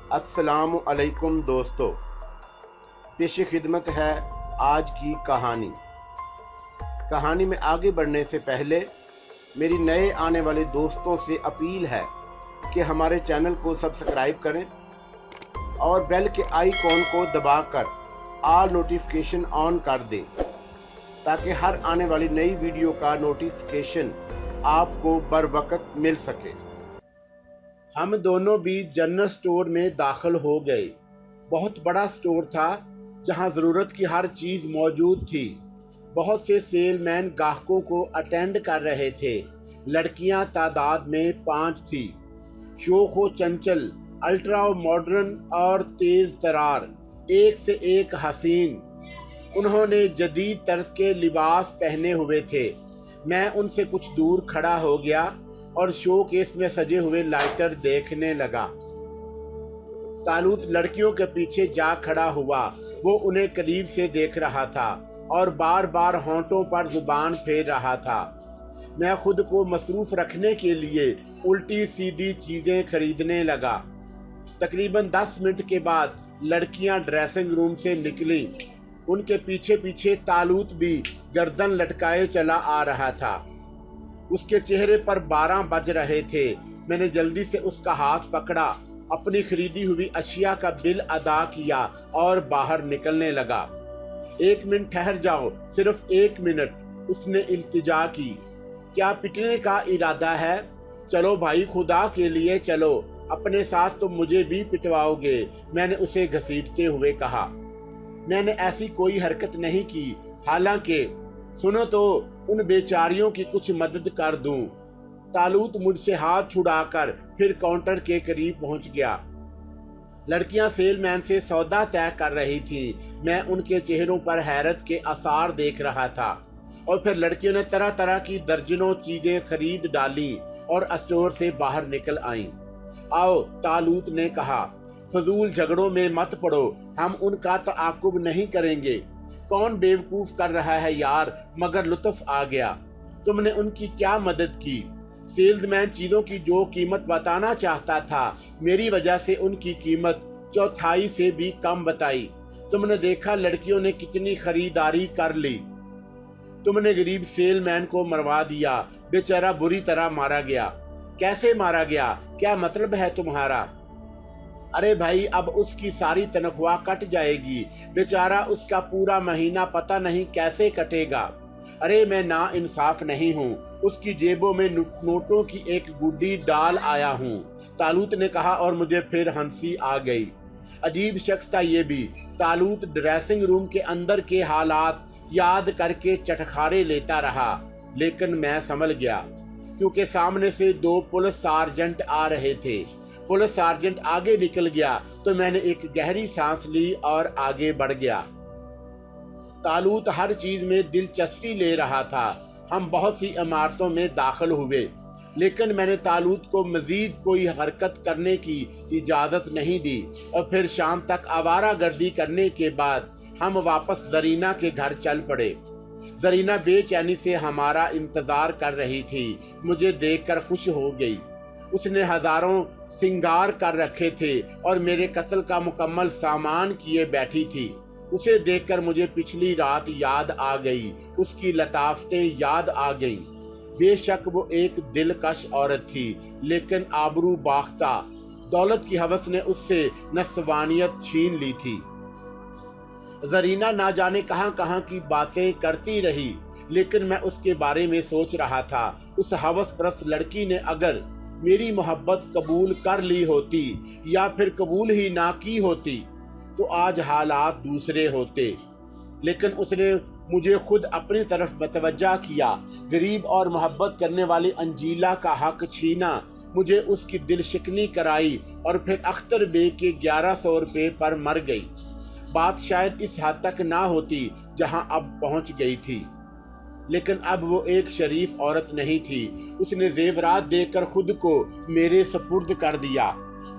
अस्सलाम अलैकुम दोस्तों, पेश खिदमत है आज की कहानी। कहानी में आगे बढ़ने से पहले मेरी नए आने वाले दोस्तों से अपील है कि हमारे चैनल को सब्सक्राइब करें और बेल के आइकॉन को दबाकर ऑल नोटिफिकेशन ऑन कर दें ताकि हर आने वाली नई वीडियो का नोटिफिकेशन आपको बर वक्त मिल सके। हम दोनों भी जनरल स्टोर में दाखिल हो गए। बहुत बड़ा स्टोर था जहां ज़रूरत की हर चीज़ मौजूद थी। बहुत से सेलमैन ग्राहकों को अटेंड कर रहे थे। लड़कियां तादाद में 5 थी। शोख व चंचल, अल्ट्रा मॉडर्न और तेज़ तरार, एक से एक हसीन। उन्होंने जदीद तर्ज के लिबास पहने हुए थे। मैं उनसे कुछ दूर खड़ा हो गया और शोकेस में सजे हुए लाइटर देखने लगा। तालूत लड़कियों के पीछे जा खड़ा हुआ। वो उन्हें करीब से देख रहा था और बार बार होंठों पर जुबान फेर रहा था। मैं खुद को मसरूफ रखने के लिए उल्टी सीधी चीज़ें खरीदने लगा। तकरीबन 10 मिनट के बाद लड़कियां ड्रेसिंग रूम से निकलीं। उनके पीछे पीछे तालूत भी गर्दन लटकाए चला आ रहा था। उसके चेहरे पर 12 बज रहे थे। मैंने जल्दी से उसका हाथ पकड़ा, अपनी खरीदी हुई अशिया का बिल अदा किया और बाहर निकलने लगा। 1 मिनट ठहर जाओ, सिर्फ 1 मिनट, उसने इल्तिजा की। क्या पिटने का इरादा है? चलो भाई, खुदा के लिए चलो, अपने साथ तो मुझे भी पिटवाओगे, मैंने उसे घसीटते हुए कहा। मैंने ऐसी कोई हरकत नहीं की, हालांकि सुनो तो उन बेचारियों की कुछ मदद कर दूं। तालूत मुझसे हाथ छुड़ाकर फिर काउंटर के करीब पहुंच गया। लड़कियां सेलमैन से सौदा तय कर रही थीं। मैं उनके चेहरों पर हैरत के आसार देख रहा था। और फिर लड़कियों ने तरह तरह की दर्जनों चीजें खरीद डाली और स्टोर से बाहर निकल आईं। आओ, तालूत ने कहा, फजूल झगड़ों में मत पड़ो, हम उनका तआकुब नहीं करेंगे। कौन बेवकूफ कर रहा है यार, मगर लुत्फ आ गया। तुमने उनकी क्या मदद की? सेल्समैन चीजों की जो कीमत बताना चाहता था, मेरी वजह से उनकी कीमत चौथाई से भी कम बताई। तुमने देखा लड़कियों ने कितनी खरीदारी कर ली। तुमने गरीब सेलमैन को मरवा दिया, बेचारा बुरी तरह मारा गया। कैसे मारा गया? क्या मतलब है तुम्हारा? अरे भाई, अब उसकी सारी तनख्वाह कट जाएगी, बेचारा उसका पूरा महीना पता नहीं कैसे कटेगा। अरे मैं ना इंसाफ नहीं हूँ, उसकी जेबों में नोटों की एक गुड्डी डाल आया हूँ, तालूत ने कहा और मुझे फिर हंसी आ गई। अजीब शख्स था ये भी। तालूत ड्रेसिंग रूम के अंदर के हालात याद करके चटखारे लेता रहा, लेकिन मैं संभल गया क्योंकि सामने से 2 पुलिस सार्जेंट आ रहे थे। पुलिस सार्जेंट आगे निकल गया तो मैंने एक गहरी सांस ली और आगे बढ़ गया। तालूत हर चीज में दिलचस्पी ले रहा था। हम बहुत सी इमारतों में दाखिल हुए, लेकिन मैंने तालूत को मजीद कोई हरकत करने की इजाज़त नहीं दी। और फिर शाम तक आवारागर्दी करने के बाद हम वापस जरीना के घर चल पड़े। जरीना बेचैनी से हमारा इंतज़ार कर रही थी। मुझे देखकर खुश हो गई। उसने हज़ारों सिंगार कर रखे थे और मेरे कत्ल का मुकम्मल सामान किए बैठी थी। उसे देखकर मुझे पिछली रात याद आ गई, उसकी लताफतें याद आ गईं। बेशक वो एक दिलकश औरत थी, लेकिन आबरू बाख्ता। दौलत की हवस ने उससे नस्वानियत छीन ली थी। जरीना ना जाने कहां कहां की बातें करती रही, लेकिन मैं उसके बारे में सोच रहा था। उस हवस परस्त लड़की ने अगर मेरी मोहब्बत कबूल कर ली होती या फिर कबूल ही ना की होती तो आज हालात दूसरे होते। लेकिन उसने मुझे खुद अपनी तरफ मतवज्जा किया। गरीब और मोहब्बत करने वाली अंजीला का हक छीना, मुझे उसकी दिलशिकनी कराई और फिर अख्तर बे के 1100 रुपये पर मर गई। बात शायद इस हद तक ना होती जहां अब पहुंच गई थी, लेकिन अब वो एक शरीफ औरत नहीं थी। उसने जेवरात देकर खुद को मेरे सपुर्द कर दिया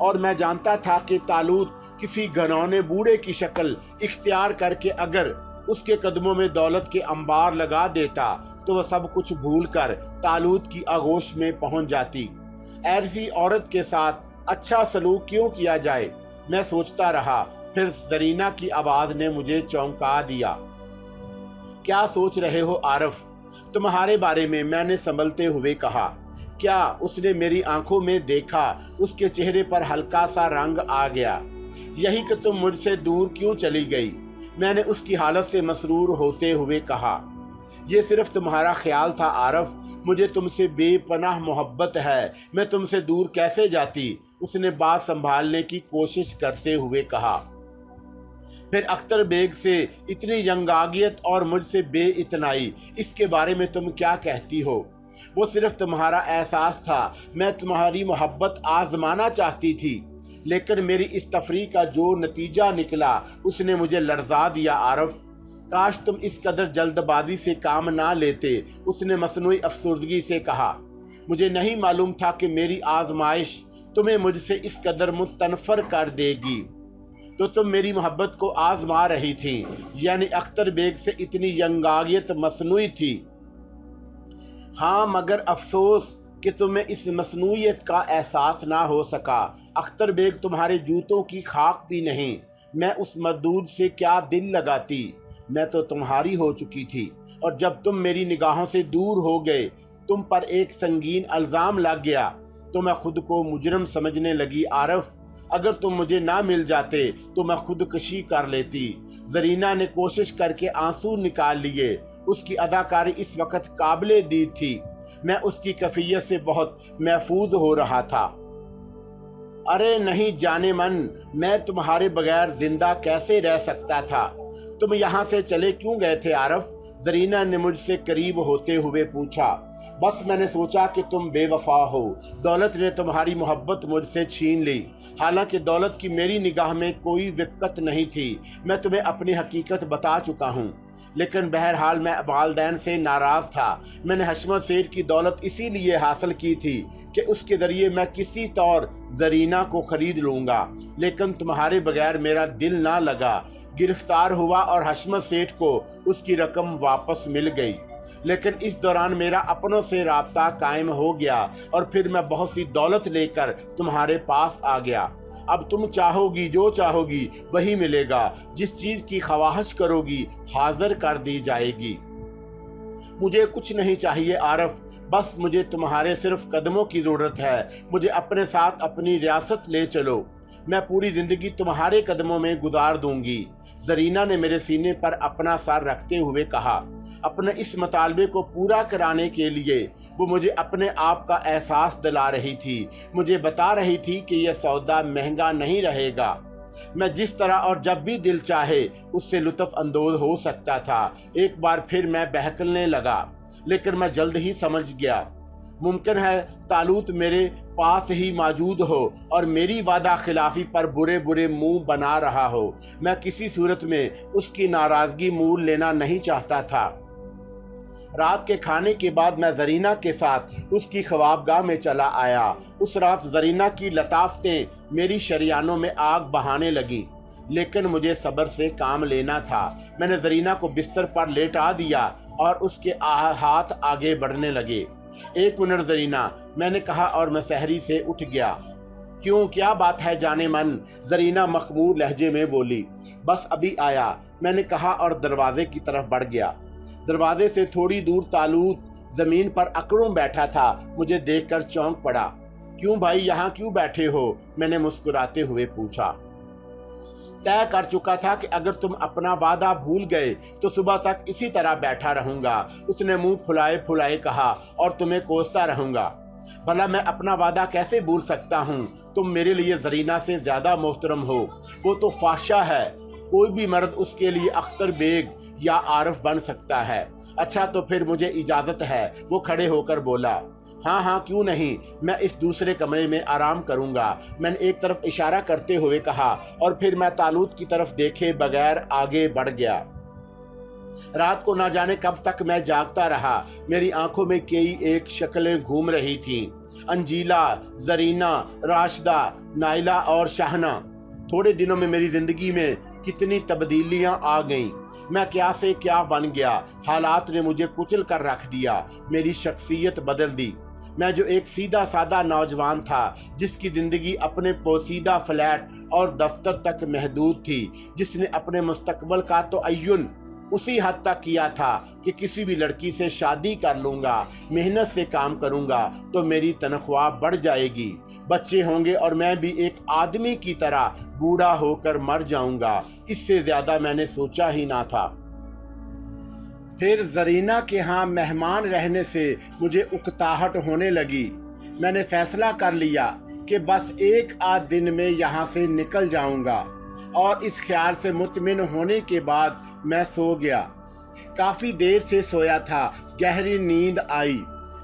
और मैं जानता था कि तालूत किसी घनौने बूढ़े की शक्ल इख्तियार करके अगर उसके कदमों में दौलत के अंबार लगा देता तो वह सब कुछ भूलकर तालूत की आगोश में पहुंच जाती। ऐसी औरत के साथ अच्छा सलूक क्यों किया जाए میں سوچتا رہا، پھر زرینہ کی آواز نے مجھے چونکا دیا۔ کیا سوچ رہے ہو عارف؟ تمہارے بارے میں نے سنبھلتے ہوئے کہا۔ کیا؟ اس نے میری آنکھوں میں دیکھا، اس کے چہرے پر ہلکا سا رنگ آ گیا۔ یہی کہ تم مجھ سے دور کیوں چلی گئی؟ میں نے اس کی حالت سے مسرور ہوتے ہوئے کہا۔ یہ صرف تمہارا خیال تھا عارف، مجھے تم سے بے پناہ محبت ہے، میں تم سے دور کیسے جاتی؟ اس نے بات سنبھالنے کی کوشش کرتے ہوئے کہا۔ پھر اختر بیگ سے اتنی ینگاگیت اور مجھ سے بے اتنائی، اس کے بارے میں تم کیا کہتی ہو؟ وہ صرف تمہارا احساس تھا، میں تمہاری محبت آزمانا چاہتی تھی، لیکن میری اس تفریح کا جو نتیجہ نکلا اس نے مجھے لرزا دیا عارف۔ کاش تم اس قدر جلد بازی سے کام نہ لیتے، اس نے مصنوعی افسردگی سے کہا۔ مجھے نہیں معلوم تھا کہ میری آزمائش تمہیں مجھ سے اس قدر متنفر کر دے گی۔ تو تم میری محبت کو آزما رہی تھی، یعنی اختر بیگ سے اتنی ینگاگیت مصنوعی تھی۔ ہاں، مگر افسوس کہ تمہیں اس مصنوعیت کا احساس نہ ہو سکا۔ اختر بیگ تمہارے جوتوں کی خاک بھی نہیں، میں اس مردود سے کیا دل لگاتی؟ میں تو تمہاری ہو چکی تھی، اور جب تم میری نگاہوں سے دور ہو گئے، تم پر ایک سنگین الزام لگ گیا، تو میں خود کو مجرم سمجھنے لگی عارف۔ اگر تم مجھے نہ مل جاتے تو میں خودکشی کر لیتی۔ زرینہ نے کوشش کر کے آنسو نکال لیے، اس کی اداکاری اس وقت قابل دید تھی، میں اس کی کیفیت سے بہت محفوظ ہو رہا تھا۔ ارے نہیں جانے من، میں تمہارے بغیر زندہ کیسے رہ سکتا تھا؟ تم یہاں سے چلے کیوں گئے تھے عارف؟ زرینہ نے مجھ سے قریب ہوتے ہوئے پوچھا۔ بس میں نے سوچا کہ تم بے وفا ہو، دولت نے تمہاری محبت مجھ سے چھین لی۔ حالانکہ دولت کی میری نگاہ میں کوئی وقت نہیں تھی، میں تمہیں اپنی حقیقت بتا چکا ہوں، لیکن بہرحال میں والدین سے ناراض تھا۔ میں نے حشمت سیٹھ کی دولت اسی لیے حاصل کی تھی کہ اس کے ذریعے میں کسی طور زرینہ کو خرید لوں گا، لیکن تمہارے بغیر میرا دل نہ لگا۔ گرفتار ہوا اور حشمت سیٹھ کو اس کی رقم واپس مل گئی، لیکن اس دوران میرا اپنوں سے رابطہ قائم ہو گیا، اور پھر میں بہت سی دولت لے کر تمہارے پاس آ گیا۔ اب تم چاہو گی، جو چاہو گی وہی ملے گا، جس چیز کی خواہش کرو گی حاضر کر دی جائے گی۔ مجھے کچھ نہیں چاہیے عارف، بس مجھے تمہارے صرف قدموں کی ضرورت ہے۔ مجھے اپنے ساتھ اپنی ریاست لے چلو، میں پوری زندگی تمہارے قدموں میں گزار دوں گی۔ زرینہ نے میرے سینے پر اپنا سر رکھتے ہوئے کہا۔ اپنے اس مطالبے کو پورا کرانے کے لیے وہ مجھے اپنے آپ کا احساس دلا رہی تھی، مجھے بتا رہی تھی کہ یہ سودا مہنگا نہیں رہے گا، میں جس طرح اور جب بھی دل چاہے اس سے لطف اندوز ہو سکتا تھا۔ ایک بار پھر میں بہکنے لگا، لیکن میں جلد ہی سمجھ گیا۔ ممکن ہے طالوت میرے پاس ہی موجود ہو اور میری وعدہ خلافی پر برے برے منہ بنا رہا ہو۔ میں کسی صورت میں اس کی ناراضگی مول لینا نہیں چاہتا تھا۔ رات کے کھانے کے بعد میں زرینہ کے ساتھ اس کی خوابگاہ میں چلا آیا۔ اس رات زرینہ کی لطافتیں میری شریانوں میں آگ بہانے لگیں، لیکن مجھے صبر سے کام لینا تھا۔ میں نے زرینہ کو بستر پر لیٹا دیا اور اس کے ہاتھ آگے بڑھنے لگے۔ 1 منٹ زرینہ، میں نے کہا اور میں سحری سے اٹھ گیا۔ کیوں، کیا بات ہے جانے من؟ زرینہ مخمور لہجے میں بولی۔ بس ابھی آیا، میں نے کہا اور دروازے کی طرف بڑھ گیا۔ دروازے سے تھوڑی دور طالوت زمین پر اکڑوں بیٹھا تھا، مجھے دیکھ کر چونک پڑا۔ کیوں بھائی، یہاں کیوں بیٹھے ہو؟ میں نے مسکراتے ہوئے پوچھا۔ طے کر چکا تھا کہ اگر تم اپنا وعدہ بھول گئے تو صبح تک اسی طرح بیٹھا رہوں گا، اس نے منہ پھلائے پھلائے کہا، اور تمہیں کوستا رہوں گا۔ بھلا میں اپنا وعدہ کیسے بھول سکتا ہوں؟ تم میرے لیے زرینہ سے زیادہ محترم ہو، وہ تو فحشہ ہے، کوئی بھی مرد اس کے لیے اختر بیگ یا عارف بن سکتا ہے۔ اچھا تو پھر مجھے اجازت ہے، وہ کھڑے ہو کر بولا۔ ہاں ہاں کیوں نہیں، میں اس دوسرے کمرے میں آرام کروں گا، میں نے ایک طرف اشارہ کرتے ہوئے کہا، اور پھر میں طالوت کی طرف دیکھے بغیر آگے بڑھ گیا۔ رات کو نہ جانے کب تک میں جاگتا رہا، میری آنکھوں میں کئی ایک شکلیں گھوم رہی تھیں، انجیلا، زرینہ، راشدہ، نائلہ اور شاہنہ۔ تھوڑے دنوں میں میری زندگی میں کتنی تبدیلیاں آ گئیں، میں کیا سے کیا بن گیا، حالات نے مجھے کچل کر رکھ دیا، میری شخصیت بدل دی۔ मैं जो एक सीधा साधा नौजवान था जिसकी ज़िंदगी अपने पोसीदा फ्लैट और दफ्तर तक महदूद थी, जिसने अपने मुस्तकबल का तो अय्युन उसी हद तक किया था कि किसी भी लड़की से शादी कर लूँगा, मेहनत से काम करूँगा तो मेरी तनख्वाह बढ़ जाएगी, बच्चे होंगे और मैं भी एक आदमी की तरह बूढ़ा होकर मर जाऊँगा। इससे ज़्यादा मैंने सोचा ही ना था। फिर जरीना के यहाँ मेहमान रहने से मुझे उकताहट होने लगी। मैंने फैसला कर लिया कि बस एक आध दिन में यहाँ से निकल जाऊँगा, और इस ख्याल से मुतमिन होने के बाद मैं सो गया। काफ़ी देर से सोया था, गहरी नींद आई,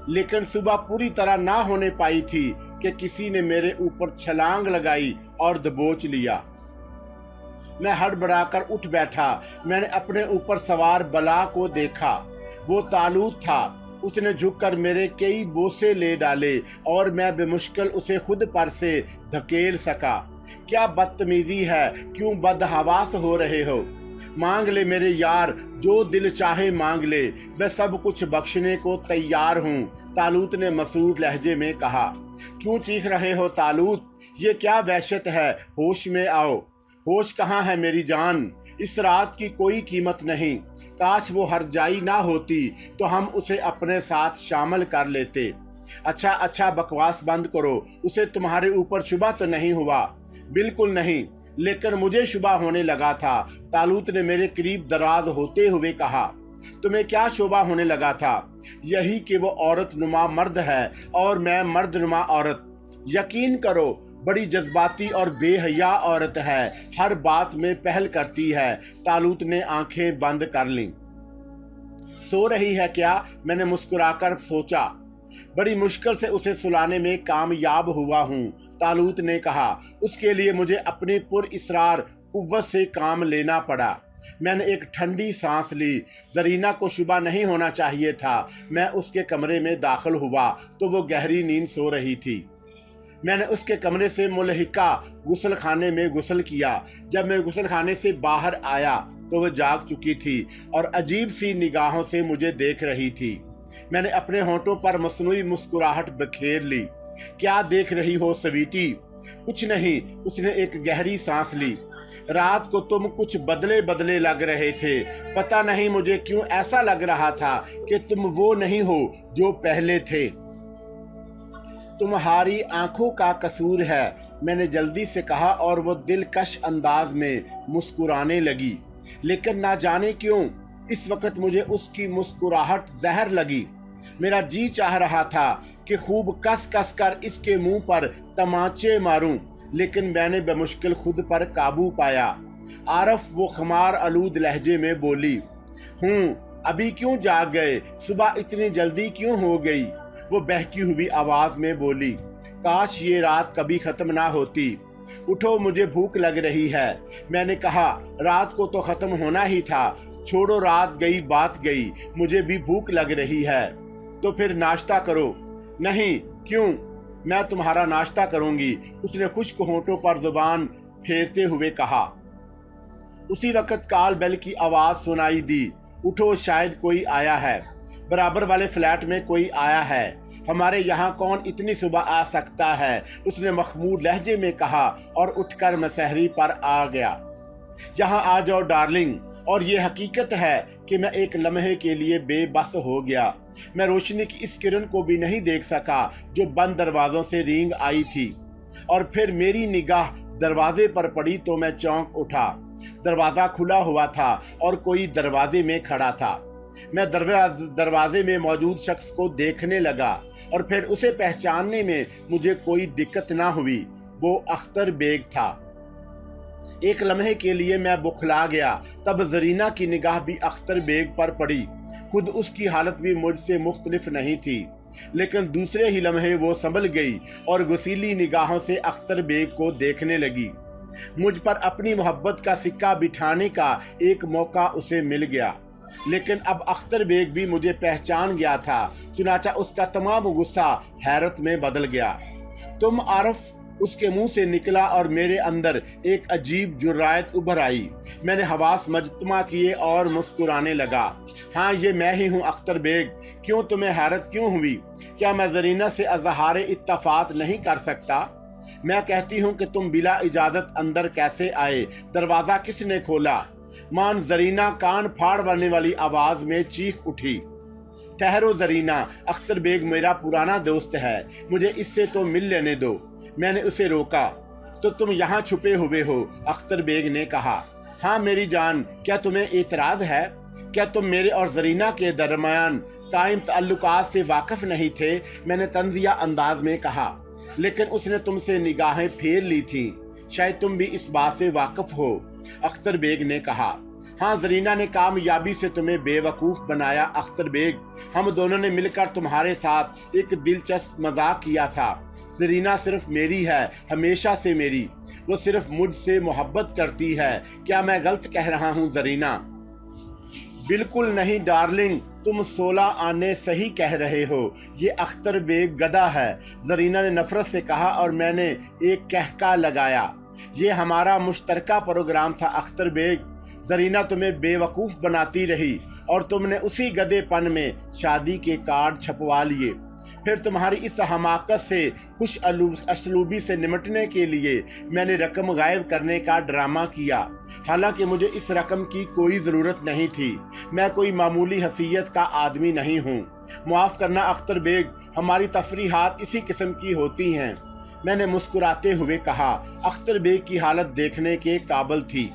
लेकिन सुबह पूरी तरह ना होने पाई थी कि किसी ने मेरे ऊपर छलांग लगाई और दबोच लिया। मैं हड़बड़ाकर उठ बैठा। मैंने अपने ऊपर सवार बला को देखा। वो तालूत था। उसने झुककर मेरे कई बोसे ले डाले और मैं बेमुश्किल उसे खुद पर से धकेल सका। क्या बदतमीजी है, क्यों बदहवास हो रहे हो? मांग ले मेरे यार, जो दिल चाहे मांग ले, मैं सब कुछ बख्शने को तैयार हूँ, तालूत ने मसरूर लहजे में कहा। क्यों चीख रहे हो तालूत? ये क्या वहशत है? होश में आओ। होश कहाँ है मेरी जान? इस रात की कोई कीमत नहीं। काश वो हरजाई ना होती तो हम उसे अपने साथ शामिल कर लेते। अच्छा बकवास बंद करो। उसे तुम्हारे ऊपर शुबा तो नहीं हुआ? बिल्कुल नहीं, लेकिन मुझे शुबा होने लगा था, तालूत ने मेरे करीब दराज होते हुए कहा। तुम्हें क्या शुबा होने लगा था? यही कि वो औरत नुमा मर्द है और मैं मर्द नुमा औरत। यकीन करो, बड़ी जज्बाती और बेहया औरत है, हर बात में पहल करती है। तालूत ने आंखें बंद कर लीं। सो रही है क्या? मैंने मुस्कुराकर सोचा। बड़ी मुश्किल से उसे सुलाने में कामयाब हुआ हूँ, तालूत ने कहा। उसके लिए मुझे अपनी पुरइसरार कुव्वत से काम लेना पड़ा। मैंने एक ठंडी सांस ली। जरीना को शुबा नहीं होना चाहिए था। मैं उसके कमरे में दाखिल हुआ तो वो गहरी नींद सो रही थी। मैंने उसके कमरे से मुलहिका गुस्ल खाने में गुस्ल किया। जब मैं गुस्ल खाने से बाहर आया तो वह जाग चुकी थी और अजीब सी निगाहों से मुझे देख रही थी। मैंने अपने होंठों पर मसनूई मुस्कुराहट बखेर ली। क्या देख रही हो स्वीटी? कुछ नहीं, उसने एक गहरी सांस ली। रात को तुम कुछ बदले बदले लग रहे थे। पता नहीं मुझे क्यों ऐसा लग रहा था कि तुम वो नहीं हो जो पहले थे। तुम्हारी आंखों का कसूर है, मैंने जल्दी से कहा और वो दिलकश अंदाज में मुस्कुराने लगी। लेकिन ना जाने क्यों इस वक्त मुझे उसकी मुस्कुराहट जहर लगी। मेरा जी चाह रहा था कि खूब कस कस कर इसके मुंह पर तमाचे मारूं, लेकिन मैंने बेमुश्किल खुद पर काबू पाया। आरफ वो खमार आलूद लहजे में बोली, अभी क्यों जाग गए? सुबह इतनी जल्दी क्यों हो गई? वो बहकी हुई आवाज में बोली, काश ये रात कभी खत्म ना होती। उठो, मुझे भूख लग रही है। मैंने कहा, रात को तो खत्म होना ही था। छोड़ो, रात गई बात गई, मुझे भी भूख लग रही है। तो फिर नाश्ता करो। नहीं, क्यों? मैं तुम्हारा नाश्ता करूंगी, उसने खुश्क होंठों पर जुबान फेरते हुए कहा। उसी वक्त कॉल बेल की आवाज सुनाई दी। उठो, शायद कोई आया है। बराबर वाले फ्लैट में कोई आया है। हमारे यहाँ कौन इतनी सुबह आ सकता है? उसने मखमूर लहजे में कहा और उठकर मसहरी पर आ गया। यहाँ आ जाओ डार्लिंग। और ये हकीकत है कि मैं एक लम्हे के लिए बेबस हो गया। मैं रोशनी की इस किरण को भी नहीं देख सका जो बंद दरवाजों से रींग आई थी। और फिर मेरी निगाह दरवाजे पर पड़ी तो मैं चौंक उठा। दरवाजा खुला हुआ था और कोई दरवाजे में खड़ा था। मैं दरवाजे में मौजूद शख्स को देखने लगा और फिर उसे पहचानने में मुझे कोई दिक्कत ना हुई। वो अख्तर बेग था। एक लम्हे के लिए मैं बुखला गया। तब जरीना की निगाह भी अख्तर बेग पर पड़ी। खुद उसकी हालत भी मुझसे मुख्तलिफ नहीं थी, लेकिन दूसरे ही लम्हे वो संभल गई और गुसीली निगाहों से अख्तर बेग को देखने लगी। मुझ पर अपनी मोहब्बत का सिक्का बिठाने का एक मौका उसे मिल गया, लेकिन अब अख्तर बेग भी मुझे पहचान गया था। चुनाचा उसका तमाम गुस्सा हैरत में बदल गया। तुम आरफ, اس کے منہ سے نکلا اور میرے اندر ایک عجیب جرأت ابھر آئی۔ میں نے حواس مجتمع کیے اور مسکرانے لگا۔ ہاں، یہ میں ہی ہوں اختر بیگ۔ کیوں تمہیں حیرت کیوں ہوئی؟ کیا میں زرینہ سے اظہار اتفاق نہیں کر سکتا؟ میں کہتی ہوں کہ تم بلا اجازت اندر کیسے آئے؟ دروازہ کس نے کھولا؟ مان زرینہ کان پھاڑنے والی آواز میں چیخ اٹھی۔ ٹھہرو زرینہ، اختر بیگ میرا پرانا دوست ہے، مجھے اس سے تو مل لینے دو۔ میں نے اسے روکا۔ تو تم یہاں چھپے ہوئے ہو؟ اختر بیگ نے کہا۔ ہاں میری جان، کیا تمہیں اعتراض ہے؟ کیا تم میرے اور زرینہ کے درمیان قائم تعلقات سے واقف نہیں تھے؟ میں نے طنزیہ انداز میں کہا۔ لیکن اس نے تم سے نگاہیں پھیر لی تھیں، شاید تم بھی اس بات سے واقف ہو، اختر بیگ نے کہا۔ ہاں، زرینہ نے کامیابی سے تمہیں بے وقوف بنایا اختر بیگ۔ ہم دونوں نے مل کر تمہارے ساتھ ایک دلچسپ مذاق کیا تھا۔ زرینہ صرف میری ہے، ہمیشہ سے میری۔ وہ صرف مجھ سے محبت کرتی ہے۔ کیا میں غلط کہہ رہا ہوں زرینہ؟ بالکل نہیں ڈارلنگ، تم 16 آنے صحیح کہہ رہے ہو۔ یہ اختر بیگ گدھا ہے، زرینہ نے نفرت سے کہا اور میں نے ایک کہکا لگایا۔ یہ ہمارا مشترکہ پروگرام تھا اختر بیگ۔ زرینہ تمہیں بے وقوف بناتی رہی اور تم نے اسی گدھے پن میں شادی کے کارڈ چھپوا لیے۔ پھر تمہاری اس حماقت سے خوش اسلوبی سے نمٹنے کے لیے میں نے رقم غائب کرنے کا ڈرامہ کیا، حالانکہ مجھے اس رقم کی کوئی ضرورت نہیں تھی۔ میں کوئی معمولی حیثیت کا آدمی نہیں ہوں۔ معاف کرنا اختر بیگ، ہماری تفریحات اسی قسم کی ہوتی ہیں، میں نے مسکراتے ہوئے کہا۔ اختر بیگ کی حالت دیکھنے کے قابل تھی۔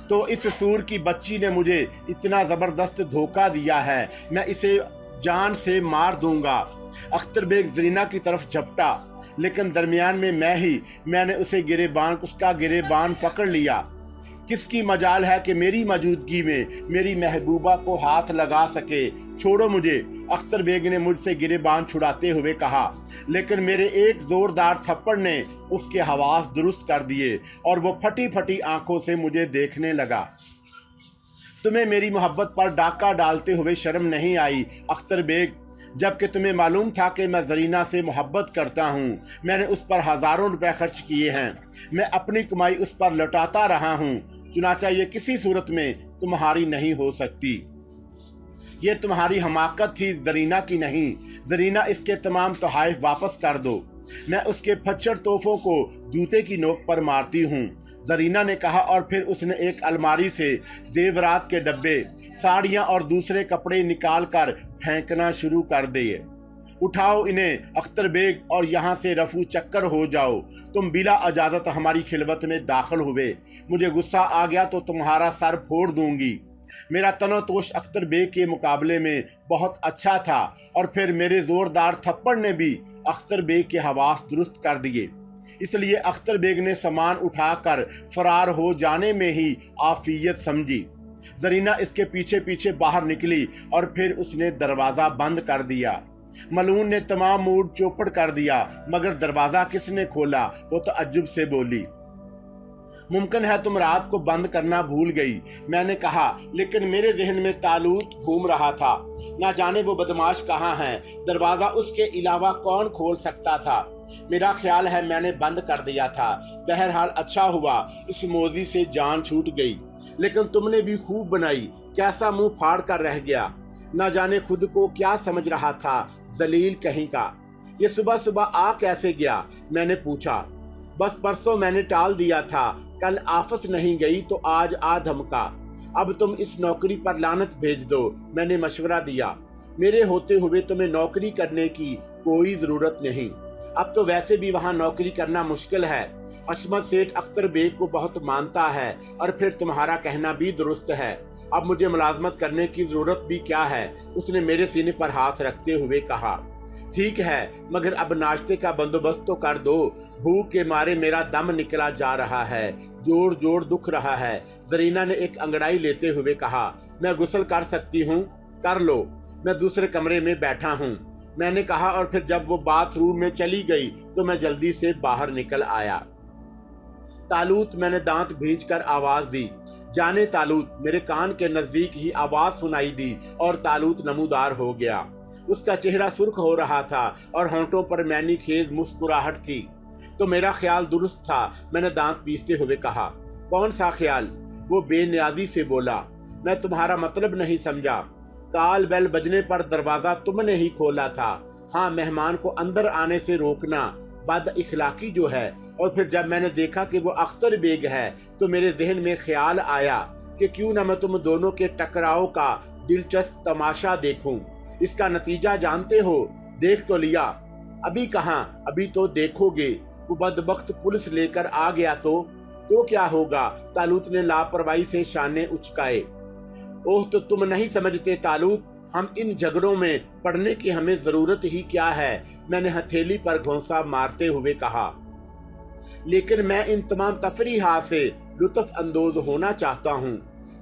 تو اس سور کی بچی نے مجھے اتنا زبردست دھوکہ دیا ہے، میں اسے جان سے مار دوں گا۔ اختر بیگ زرینہ کی طرف جھپٹا، لیکن درمیان میں میں نے اس کا گریبان پکڑ لیا۔ کس کی مجال ہے کہ میری موجودگی میں میری محبوبہ کو ہاتھ لگا سکے؟ چھوڑو مجھے، اختر بیگ نے مجھ سے گریبان چھڑاتے ہوئے کہا، لیکن میرے ایک زوردار تھپڑ نے اس کے حواس درست کر دیے اور وہ پھٹی پھٹی آنکھوں سے مجھے دیکھنے لگا۔ تمہیں میری محبت پر ڈاکہ ڈالتے ہوئے شرم نہیں آئی اختر بیگ؟ جبکہ تمہیں معلوم تھا کہ میں زرینہ سے محبت کرتا ہوں۔ میں نے اس پر ہزاروں روپے خرچ کیے ہیں، میں اپنی کمائی اس پر لوٹاتا رہا ہوں، چنانچہ یہ کسی صورت میں تمہاری نہیں ہو سکتی۔ یہ تمہاری حماقت تھی، زرینہ کی نہیں۔ زرینہ، اس کے تمام تحائف واپس کر دو۔ میں اس کے پھچڑ توفوں کو جوتے کی نوک پر مارتی ہوں، زرینہ نے کہا، اور پھر اس نے ایک الماری سے زیورات کے ڈبے، ساڑیاں اور دوسرے کپڑے نکال کر پھینکنا شروع کر دیے۔ اٹھاؤ انہیں اختر بیگ اور یہاں سے رفو چکر ہو جاؤ۔ تم بلا اجازت ہماری خلوت میں داخل ہوئے، مجھے غصہ آ گیا تو تمہارا سر پھوڑ دوں گی۔ میرا تنوتوش اختر بیگ کے مقابلے میں بہت اچھا تھا، اور پھر میرے زوردار تھپڑ نے بھی اختر بیگ کے حواس درست کر دیے۔ اس لیے اختر بیگ نے سامان اٹھا کر فرار ہو جانے میں ہی عافیت سمجھی۔ زرینہ اس کے پیچھے پیچھے باہر نکلی اور پھر اس نے دروازہ بند کر دیا۔ ملعون نے تمام موڈ چوپڑ کر دیا۔ مگر دروازہ کس نے کھولا؟ وہ تعجب سے بولی۔ ممکن ہے تم رات کو بند کرنا بھول گئی، میں نے کہا، لیکن میرے ذہن میں تالوت گھوم رہا تھا۔ نہ جانے وہ بدماش کہاں ہے، دروازہ اس کے علاوہ کون کھول سکتا تھا؟ میرا خیال ہے میں نے بند کر دیا تھا۔ بہرحال اچھا ہوا، اس موذی سے جان چھوٹ گئی۔ لیکن تم نے بھی خوب بنائی، کیسا منہ پھاڑ کر رہ گیا، نہ جانے خود کو کیا سمجھ رہا تھا، ذلیل کہیں کا۔ یہ صبح صبح آ کیسے گیا؟ میں نے پوچھا۔ بس پرسوں میں نے ٹال دیا تھا، کل آفس نہیں گئی تو آج آ دھمکا۔ اب تم اس نوکری پر لعنت بھیج دو، میں نے مشورہ دیا۔ میرے ہوتے ہوئے تمہیں نوکری کرنے کی کوئی ضرورت نہیں، اب تو ویسے بھی وہاں نوکری کرنا مشکل ہے۔ عصمت سیٹھ اختر بیگ کو بہت مانتا ہے، اور پھر تمہارا کہنا بھی درست ہے، اب مجھے ملازمت کرنے کی ضرورت بھی کیا ہے؟ اس نے میرے سینے پر ہاتھ رکھتے ہوئے کہا۔ ٹھیک ہے، مگر اب ناشتے کا بندوبست تو کر دو، بھوک کے مارے میرا دم نکلا جا رہا ہے، جوڑ جوڑ دکھ رہا ہے۔ زرینہ نے ایک انگڑائی لیتے ہوئے کہا۔ میں غسل کر سکتی ہوں؟ کر لو، میں دوسرے کمرے میں بیٹھا ہوں، میں نے کہا، اور پھر جب وہ باتھ روم میں چلی گئی تو میں جلدی سے باہر نکل آیا۔ تالوت، میں نے دانت بھینچ کر آواز دی۔ جانے تالوت، میرے کان کے نزدیک ہی آواز سنائی دی اور تالوت نمودار ہو گیا۔ اس کا چہرہ سرخ ہو رہا تھا اور ہونٹوں پر معنی خیز مسکراہٹ تھی۔ तो मेरा ख्याल दुरुस्त था, मैंने दांत पीसते हुए कहा। कौन सा ख्याल? वो बेनियाजी से बोला। मैं तुम्हारा मतलब नहीं समझा। काल बेल बजने पर दरवाजा तुमने ही खोला था। हाँ, मेहमान को अंदर आने से रोकना बद इखलाकी जो है। और फिर जब मैंने देखा कि वो अख्तर बेग है तो मेरे जहन में ख्याल आया कि क्यों ना मैं तुम दोनों के टकराव का दिलचस्प तमाशा देखूं। इसका नतीजा जानते हो? देख तो लिया। अभी कहाँ, अभी तो देखोगे। वो बदबख्त पुलिस लेकर आ गया तो क्या होगा? तालूत ने लापरवाही से शाने उचकाए। ओह, तो तुम नहीं समझते तालूत, हम इन झगड़ों में पड़ने की हमें जरूरत ही क्या है? मैंने हथेली पर घोंसा मारते हुए कहा। लेकिन मैं इन तमाम तफरीहात से लुत्फ अंदोज होना चाहता हूँ।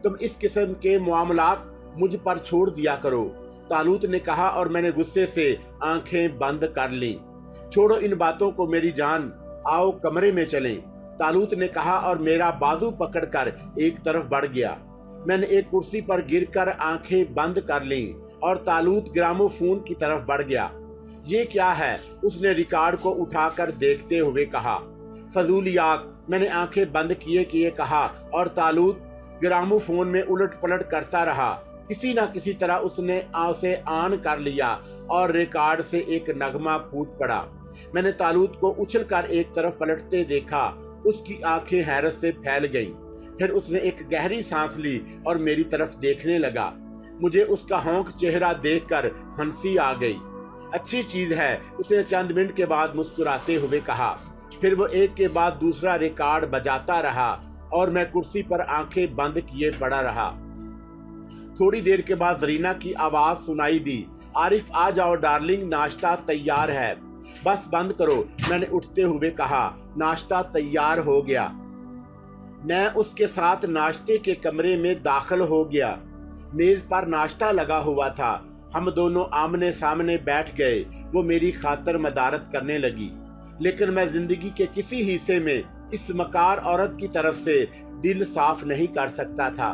तुम इस किस्म के मामलात मुझ पर छोड़ दिया करो, तालूत ने कहा और मैंने गुस्से से आंखें बंद कर लीं। छोड़ो इन बातों को मेरी जान, आओ कमरे में चलें, तालूत ने कहा और मेरा बाजू पकड़कर एक तरफ बढ़ गया। मैंने एक कुर्सी पर गिरकर आंखें बंद कर लीं और तालूत ग्रामोफोन की तरफ बढ़ गया। ये क्या है? उसने रिकॉर्ड को उठाकर देखते हुए कहा। फजूलियात, मैंने आंखें बंद किए किए कहा और तालूत ग्रामोफोन में उलट पलट करता रहा। किसी न किसी तरह उसने उसे ऑन कर लिया और रिकॉर्ड से एक नगमा फूट पड़ा। मैंने तालूत को उछलकर एक तरफ पलटते देखा। उसकी आंखें हैरत से फैल गईं। फिर उसने एक गहरी सांस ली और मेरी तरफ देखने लगा। मुझे उसका हौंक चेहरा देखकर हंसी आ गई। अच्छी चीज है, उसने चंद मिनट के बाद मुस्कुराते हुए कहा। फिर वो एक के बाद दूसरा रिकॉर्ड बजाता रहा और मैं कुर्सी पर आंखें बंद किए पड़ा रहा। थोड़ी देर के बाद जरीना की आवाज सुनाई दी। आरिफ, आ जाओ डार्लिंग, नाश्ता तैयार है। बस बंद करो, मैंने उठते हुए कहा। नाश्ता तैयार हो गया। मैं उसके साथ नाश्ते के कमरे में दाखिल हो गया। मेज पर नाश्ता लगा हुआ था। हम दोनों आमने सामने बैठ गए। वो मेरी खातर मदारत करने लगी, लेकिन मैं जिंदगी के किसी हिस्से में इस मकार औरत की तरफ से दिल साफ नहीं कर सकता था।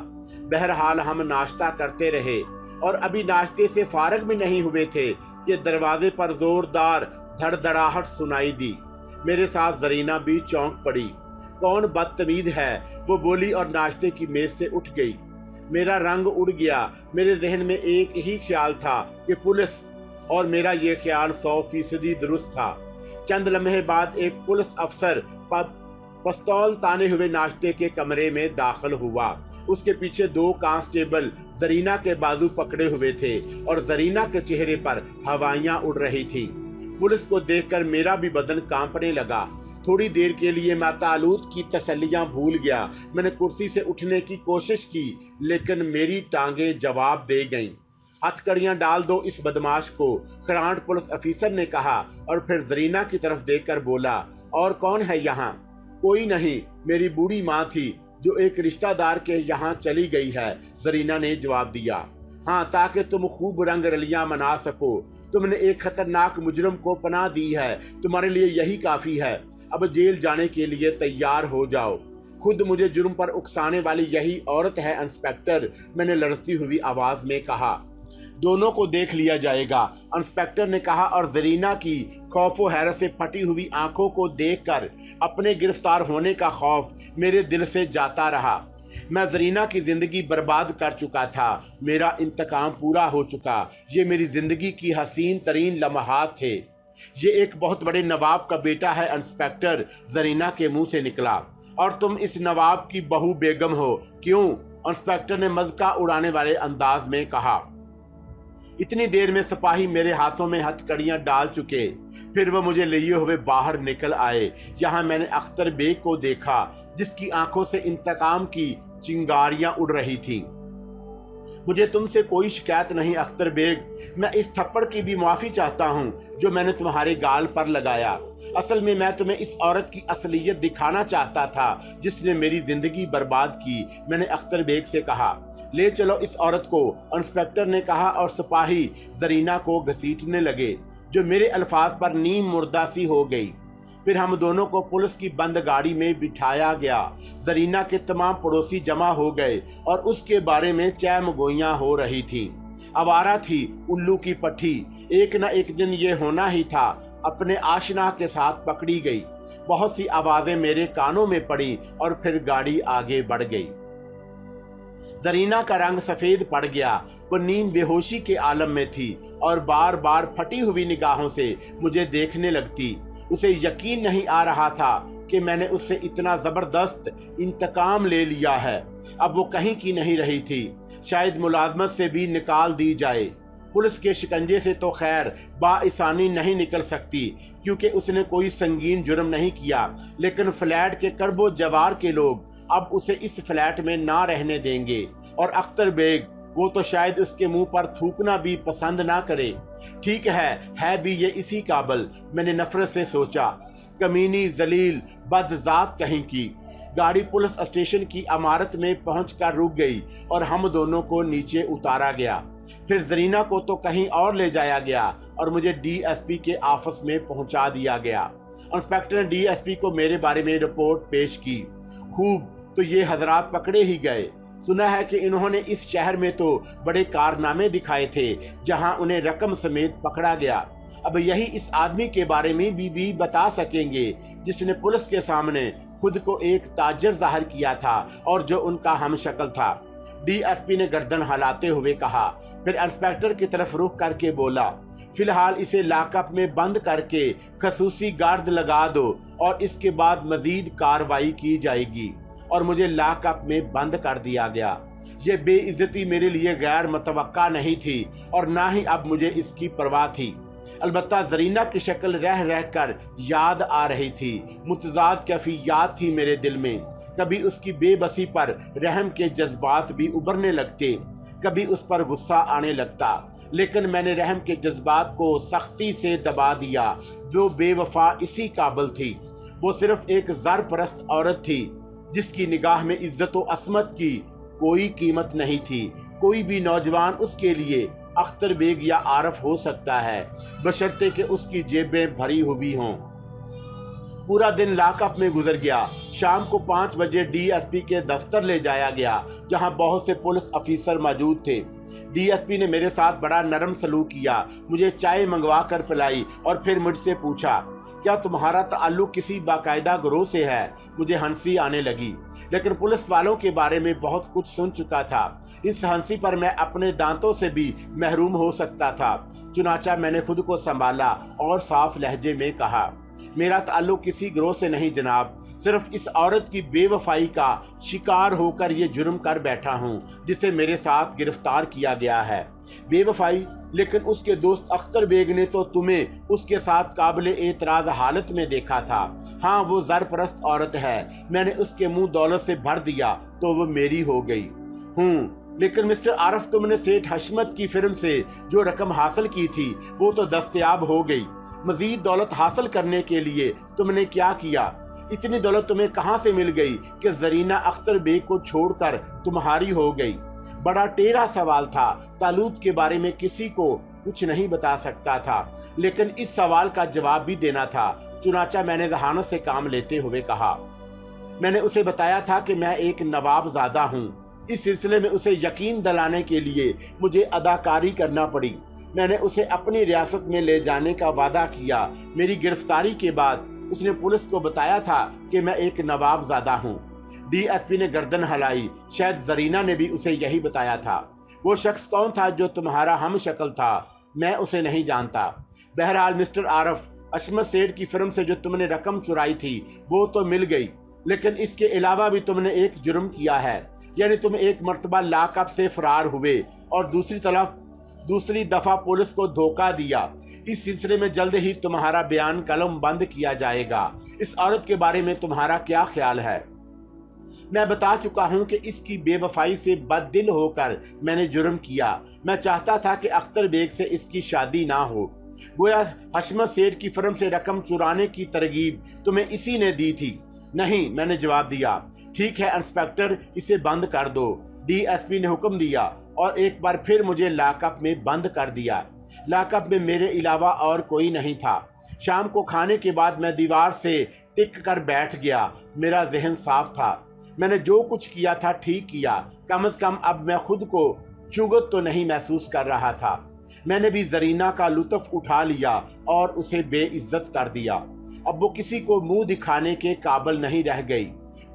बहरहाल हम नाश्ता करते रहे और अभी नाश्ते से फारग भी नहीं हुए थे कि दरवाजे पर जोरदार धड़धड़ाहट सुनाई दी। मेरे साथ जरीना भी चौंक पड़ी। कौन बदतमीज है? वो बोली और नाश्ते की मेज से उठ गई। मेरा रंग उड़ गया। मेरे जहन में एक ही ख्याल था कि पुलिस, और मेरा ये ख्याल 100% दुरुस्त था। चंद लम्हे बाद एक पुलिस अफसर पिस्तौल ताने हुए नाश्ते के कमरे में दाखिल हुआ। उसके पीछे 2 कांस्टेबल जरीना के बाजू पकड़े हुए थे और जरीना के चेहरे पर हवाइयां उड़ रही थीं। पुलिस को देखकर मेरा भी बदन कांपने लगा। थोड़ी देर के लिए मैं तालूत की तसल्लियां भूल गया। मैंने कुर्सी से उठने की कोशिश की, लेकिन मेरी टांगें जवाब दे गईं। हथकड़ियां डाल दो इस बदमाश को, खरांट पुलिस अफीसर ने कहा और फिर जरीना की तरफ देखकर बोला, और कौन है यहाँ? कोई नहीं, मेरी बूढ़ी माँ थी जो एक रिश्तेदार के यहाँ चली गई है, जरीना ने जवाब दिया। हाँ, ताकि तुम खूब रंग रलियां मना सको। तुमने एक खतरनाक मुजरिम को पनाह दी है, तुम्हारे लिए यही काफी है। अब जेल जाने के लिए तैयार हो जाओ। खुद मुझे जुर्म पर उकसाने वाली यही औरत है इंस्पेक्टर, मैंने लड़ती हुई आवाज में कहा। दोनों को देख लिया जाएगा, इंस्पेक्टर ने कहा और जरीना की खौफो हैरत से फटी हुई आंखों को देखकर अपने गिरफ्तार होने का खौफ मेरे दिल से जाता रहा। मैं जरीना की जिंदगी बर्बाद कर चुका था। मेरा इंतकाम पूरा हो चुका। ये मेरी जिंदगी की हसीन तरीन लम्हात थे। ये एक बहुत बड़े नवाब का बेटा है इंस्पेक्टर, जरीना के मुंह से निकला। और तुम इस नवाब की बहू बेगम हो, क्यों? इंस्पेक्टर ने मज़का उड़ाने वाले अंदाज में कहा। इतनी देर में सिपाही मेरे हाथों में हथकड़ियां डाल चुके। फिर वो मुझे लिए हुए बाहर निकल आए। यहाँ मैंने अख्तर बेग को देखा, जिसकी आंखों से इंतकाम की चिंगारियां उड़ रही थीं। मुझे तुमसे कोई शिकायत नहीं अख्तर बेग। मैं इस थप्पड़ की भी माफ़ी चाहता हूँ जो मैंने तुम्हारे गाल पर लगाया। असल में मैं तुम्हें इस औरत की असलियत दिखाना चाहता था जिसने मेरी जिंदगी बर्बाद की, मैंने अख्तर बेग से कहा। ले चलो इस औरत को, इंस्पेक्टर ने कहा और सिपाही जरीना को घसीटने लगे, जो मेरे अल्फाज पर नीम मुर्दा सी हो गई। फिर हम दोनों को पुलिस की बंद गाड़ी में बिठाया गया। जरीना के तमाम पड़ोसी जमा हो गए और उसके बारे में चैमगोइयां हो रही थी। आवारा थी उल्लू की पट्टी, एक न एक दिन ये होना ही था। अपने आशना के साथ पकड़ी गई। बहुत सी आवाजें मेरे कानों में पड़ी और फिर गाड़ी आगे बढ़ गई। जरीना का रंग सफेद पड़ गया। वो नींद बेहोशी के आलम में थी और बार बार फटी हुई निगाहों से मुझे देखने लगती। उसे यकीन नहीं आ रहा था कि मैंने उससे इतना जबरदस्त इंतकाम ले लिया है। अब वो कहीं की नहीं रही थी, शायद मुलाजमत से भी निकाल दी जाए। पुलिस के शिकंजे से तो खैर बाइसानी नहीं निकल सकती, क्योंकि उसने कोई संगीन जुर्म नहीं किया, लेकिन फ्लैट के करबो जवार के लोग अब उसे इस फ्लैट में ना रहने देंगे। और अख्तर बेग, वो तो शायद उसके मुंह पर थूकना भी पसंद ना करे। ठीक है भी ये इसी काबिल, मैंने नफरत से सोचा। कमीनी, जलील, बदजात कहीं की। गाड़ी पुलिस स्टेशन की इमारत में पहुंचकर रुक गई और हम दोनों को नीचे उतारा गया। फिर जरीना को तो कहीं और ले जाया गया और मुझे डीएसपी के ऑफिस में पहुंचा दिया गया। इंस्पेक्टर ने डीएसपी को मेरे बारे में रिपोर्ट पेश की। खूब, तो ये हजरात पकड़े ही गए। सुना है कि इन्होंने इस शहर में तो बड़े कारनामे दिखाए थे, जहां उन्हें रकम समेत पकड़ा गया। अब यही इस आदमी के बारे में भी बता सकेंगे जिसने पुलिस के सामने खुद को एक ताजर जाहिर किया था और जो उनका हमशक्ल था। डीएसपी ने गर्दन हिलाते हुए कहा, फिर इंस्पेक्टर की तरफ रुख करके बोला, फिलहाल इसे लॉकअप में बंद करके खसूसी गार्ड लगा दो और इसके बाद मजीद कार्रवाई की जाएगी। और मुझे लॉकअप में बंद कर दिया गया। ये बेइज्जती मेरे लिए गैर मुतवक्का नहीं थी और ना ही अब मुझे इसकी परवाह थी। अलबत्ता जरीना की शक्ल रह रह कर याद आ रही थी। मुतजाद कैफियत थी मेरे दिल में। कभी उसकी बेबसी पर रहम के जज्बात भी उभरने लगते, कभी उस पर गुस्सा आने लगता, लेकिन मैंने रहम के जज्बात को सख्ती से दबा दिया। जो बेवफा इसी काबिल थी। वो सिर्फ एक ज़रपरस्त औरत थी जिसकी निगाह में इज्जत और असमत की कोई कीमत नहीं थी। कोई भी नौजवान उसके लिए अख्तर बेग या आरफ हो सकता है, बशर्ते कि उसकी जेबें भरी हुई हों। पूरा दिन लॉकअप में गुजर गया। शाम को 5 बजे डीएसपी के दफ्तर ले जाया गया, जहां बहुत से पुलिस अफीसर मौजूद थे। डीएसपी ने मेरे साथ बड़ा नरम सलूक किया, मुझे चाय मंगवा कर पिलाई और फिर मुझसे पूछा, क्या तुम्हारा ताल्लुक किसी बाकायदा गिरोह से है? मुझे हंसी आने लगी, लेकिन पुलिस वालों के बारे में बहुत कुछ सुन चुका था। इस हंसी पर मैं अपने दांतों से भी महरूम हो सकता था। चुनाचा मैंने खुद को संभाला और साफ लहजे में कहा, मेरा ताल्लुक किसी गिरोह से नहीं जनाब, सिर्फ इस औरत की बेवफाई का शिकार होकर ये जुर्म कर बैठा हूँ जिसे मेरे साथ गिरफ्तार किया गया है। बेवफाई? लेकिन उसके दोस्त अख्तर बेग ने तो तुम्हें उसके साथ काबिल एतराज हालत में देखा था। हाँ, वो ज़रपरस्त औरत है। मैंने उसके मुंह दौलत से भर दिया तो वो मेरी हो गई। लेकिन मिस्टर आरफ, तुमने सेठ हशमत की फिल्म से जो रकम हासिल की थी वो तो दस्तयाब हो गई। मजीद दौलत हासिल करने के लिए तुमने क्या किया? इतनी दौलत तुम्हें कहां से मिल गई कि जरीना अख्तर बेग को छोड़कर तुम्हारी हो गई? बड़ा टेढ़ा सवाल था। तालुत के बारे में किसी को कुछ नहीं बता सकता था, लेकिन इस सवाल का जवाब भी देना था। चुनाचा मैंने जहानत से काम लेते हुए कहा, मैंने उसे बताया था कि मैं एक नवाबजादा हूँ। इस सिलसिले में उसे यकीन दिलाने के लिए मुझे अदाकारी करना पड़ी। मैंने उसे अपनी रियासत में ले जाने का वादा किया। मेरी गिरफ्तारी के बाद उसने पुलिस को बताया था कि मैं एक नवाबजादा हूँ। डीएसपी ने गर्दन हिलाई। शायद जरीना ने भी उसे यही बताया था। वो शख्स कौन था जो तुम्हारा हम शक्ल था? मैं उसे नहीं जानता। बहरहाल मिस्टर आरफ, अशमत सेठ की फिल्म से जो तुमने रकम चुराई थी वो तो मिल गई, लेकिन इसके अलावा भी तुमने एक जुर्म किया है। यानी तुम एक मर्तबा लॉकअप से फरार हुए और दूसरी दफा पुलिस को धोखा दिया। इस सिलसिले में जल्द ही तुम्हारा बयान कलम बंद किया जाएगा। इस औरत के बारे में तुम्हारा क्या ख्याल है? मैं बता चुका हूं कि इसकी बेवफाई से बददिल होकर मैंने जुर्म किया। मैं चाहता था कि अख्तर बेग से इसकी शादी ना हो। गोया हशमत सेठ की फिल्म से रकम चुराने की तरगीब तुम्हें इसी ने दी थी। नहीं, मैंने जवाब दिया। ठीक है इंस्पेक्टर, इसे बंद कर दो। डीएसपी ने हुक्म दिया और एक बार फिर मुझे लॉकअप में बंद कर दिया। लॉकअप में मेरे अलावा और कोई नहीं था। शाम को खाने के बाद मैं दीवार से टिक कर बैठ गया। मेरा जहन साफ था। मैंने जो कुछ किया था ठीक किया। कम से कम अब मैं खुद को चुगत तो नहीं महसूस कर रहा था। मैंने भी जरीना का लुत्फ उठा लिया और उसे बेइज्जत कर दिया। अब वो किसी को मुंह दिखाने के काबिल नहीं रह गई।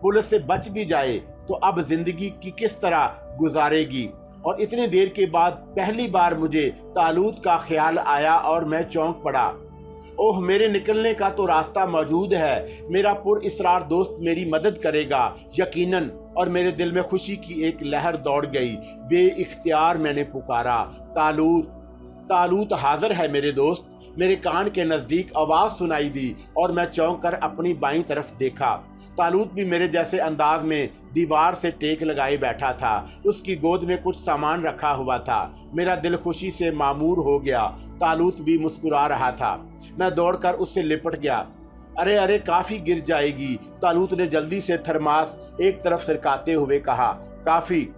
पुलिस से बच भी जाए तो अब जिंदगी की किस तरह गुजारेगी। और इतनी देर के बाद पहली बार मुझे तालूत का ख्याल आया और मैं चौंक पड़ा। ओह, मेरे निकलने का तो रास्ता मौजूद है। मेरा पुरइसरार दोस्त मेरी मदद करेगा यकीनन। और मेरे दिल में खुशी की एक लहर दौड़ गई। बेइख्तियार मैंने पुकारा, तालूत। तालूत हाजिर है मेरे दोस्त। मेरे कान के नजदीक आवाज सुनाई दी और मैं चौंक कर अपनी बाईं तरफ देखा। तालूत भी मेरे जैसे अंदाज में दीवार से टेक लगाए बैठा था। उसकी गोद में कुछ सामान रखा हुआ था। मेरा दिल खुशी से मामूर हो गया। तालूत भी मुस्कुरा रहा था। मैं दौड़कर उससे लिपट गया। अरे अरे, काफी गिर जाएगी। तालूत ने जल्दी से थर्मास एक तरफ सरकाते हुए कहा। काफी?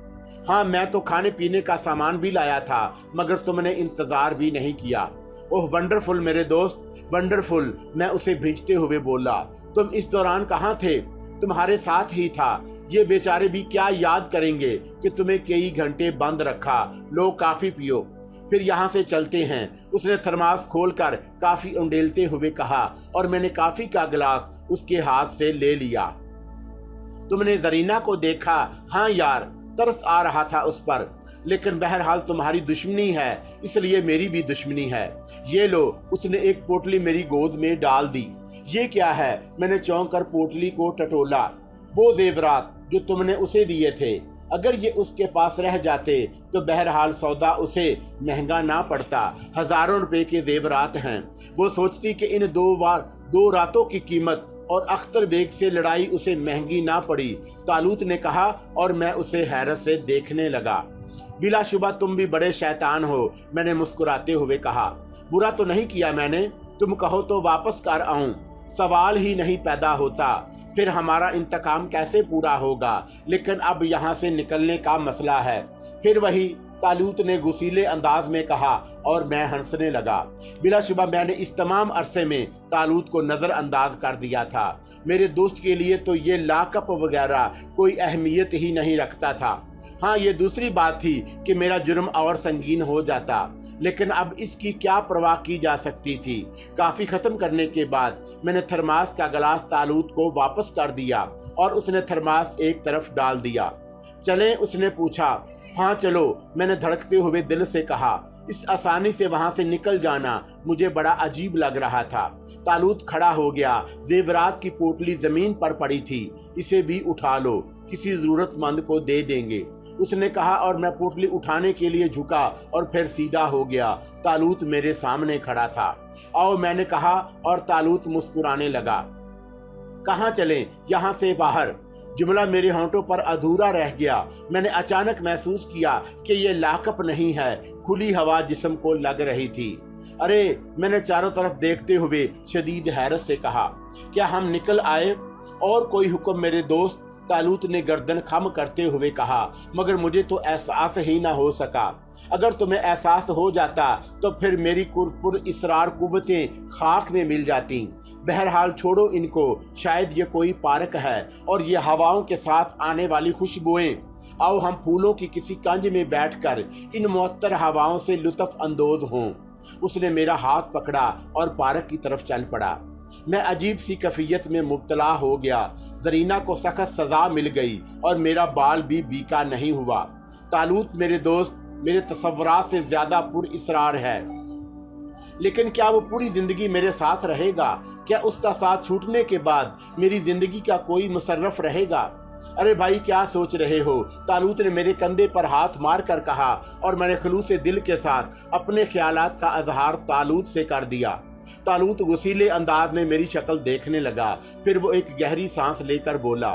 हाँ, मैं तो खाने पीने का सामान भी लाया था, मगर तुमने इंतजार भी नहीं किया। ओह वंडरफुल मेरे दोस्त, वंडरफुल, मैं उसे भींचते हुए बोला। तुम इस दौरान कहाँ थे? तुम्हारे साथ ही था। ये बेचारे भी क्या याद करेंगे कि तुम्हें कई घंटे बंद रखा। लो, काफी पियो, फिर यहाँ से चलते हैं। उसने थर्मास खोलकर काफी उंडेलते हुए कहा और मैंने काफी का गिलास उसके हाथ से ले लिया। तुमने जरीना को देखा? हाँ यार, तरस आ रहा था उस पर, लेकिन बहरहाल तुम्हारी दुश्मनी है, इसलिए मेरी भी दुश्मनी है। ये लो। उसने एक पोटली मेरी गोद में डाल दी। ये क्या है? मैंने चौंक कर पोटली को टटोला। वो जेवरात जो तुमने उसे दिए थे। अगर ये उसके पास रह जाते तो बहरहाल सौदा उसे महंगा ना पड़ता। हजारों रुपए के जेवरात हैं। वो सोचती कि इन दो रातों की कीमत और अख्तर बेग से लड़ाई उसे महंगी ना पड़ी। तालूत ने कहा और मैं उसे हैरत से देखने लगा। बिलाशुबा तुम भी बड़े शैतान हो, मैंने मुस्कुराते हुए कहा। बुरा तो नहीं किया मैंने, तुम कहो तो वापस कर आऊं। सवाल ही नहीं पैदा होता। फिर हमारा इंतकाम कैसे पूरा होगा? लेकिन अब यहाँ से निकलने का मसला है। फिर वही, तालूत ने गुस्सीले अंदाज में कहा और मैं हंसने लगा। बिलाशुबा मैंने इस तमाम अरसे में तालूत को नज़रअंदाज कर दिया था। मेरे दोस्त के लिए तो ये लाकअप वगैरह कोई अहमियत ही नहीं रखता था। हाँ, ये दूसरी बात थी कि मेरा जुर्म और संगीन हो जाता, लेकिन अब इसकी क्या परवाह की जा सकती थी। काफ़ी ख़त्म करने के बाद मैंने थर्मास का गिलास तालूत को वापस कर दिया और उसने थर्मास एक तरफ डाल दिया। चलें? उसने पूछा। हाँ चलो, मैंने धड़कते हुए दिल से कहा। इस आसानी से वहां से निकल जाना मुझे बड़ा अजीब लग रहा था। तालूत खड़ा हो गया। जेवरात की पोटली जमीन पर पड़ी थी। इसे भी उठा लो, किसी जरूरतमंद को दे देंगे, उसने कहा और मैं पोटली उठाने के लिए झुका और फिर सीधा हो गया। तालूत मेरे सामने खड़ा था। आओ, मैंने कहा और तालूत मुस्कुराने लगा। कहाँ चलें? यहाँ से बाहर। जुमला मेरे होंठों पर अधूरा रह गया। मैंने अचानक महसूस किया कि ये लाकअप नहीं है। खुली हवा जिस्म को लग रही थी। अरे, मैंने चारों तरफ देखते हुए शदीद हैरत से कहा। क्या हम निकल आए? और कोई हुक्म मेरे दोस्त? तालूत ने गर्दन खम करते हुए कहा। मगर मुझे तो एहसास ही ना हो सका। अगर तुम्हें एहसास हो जाता तो फिर मेरी पुरइसरार कुव्वतें खाक में मिल जाती। बहरहाल छोड़ो इनको, शायद ये कोई पार्क है और ये हवाओं के साथ आने वाली खुशबुएं। आओ हम फूलों की किसी कंज में बैठकर इन मुअत्तर हवाओं से लुत्फ अंदोज हों। उसने मेरा हाथ पकड़ा और पार्क की तरफ चल पड़ा। मैं अजीब सी कैफियत में मुब्तला हो गया। जरीना को सख्त सजा मिल गई और मेरा बाल भी बीका नहीं हुआ। तालूत मेरे दोस्त मेरे तसव्वुरात से ज्यादा पुरइसरार है। लेकिन क्या वो पूरी जिंदगी मेरे साथ रहेगा? क्या उसका साथ छूटने के बाद मेरी जिंदगी का कोई मुसर्रफ रहेगा? अरे भाई, क्या सोच रहे हो? तालूत ने मेरे कंधे पर हाथ मार कर कहा और मैंने खुलूसे दिल के साथ अपने ख्यालात का इजहार तालूत से कर दिया। तालूत गुस्सीले अंदाज में मेरी शक्ल देखने लगा। फिर वो एक गहरी सांस लेकर बोला,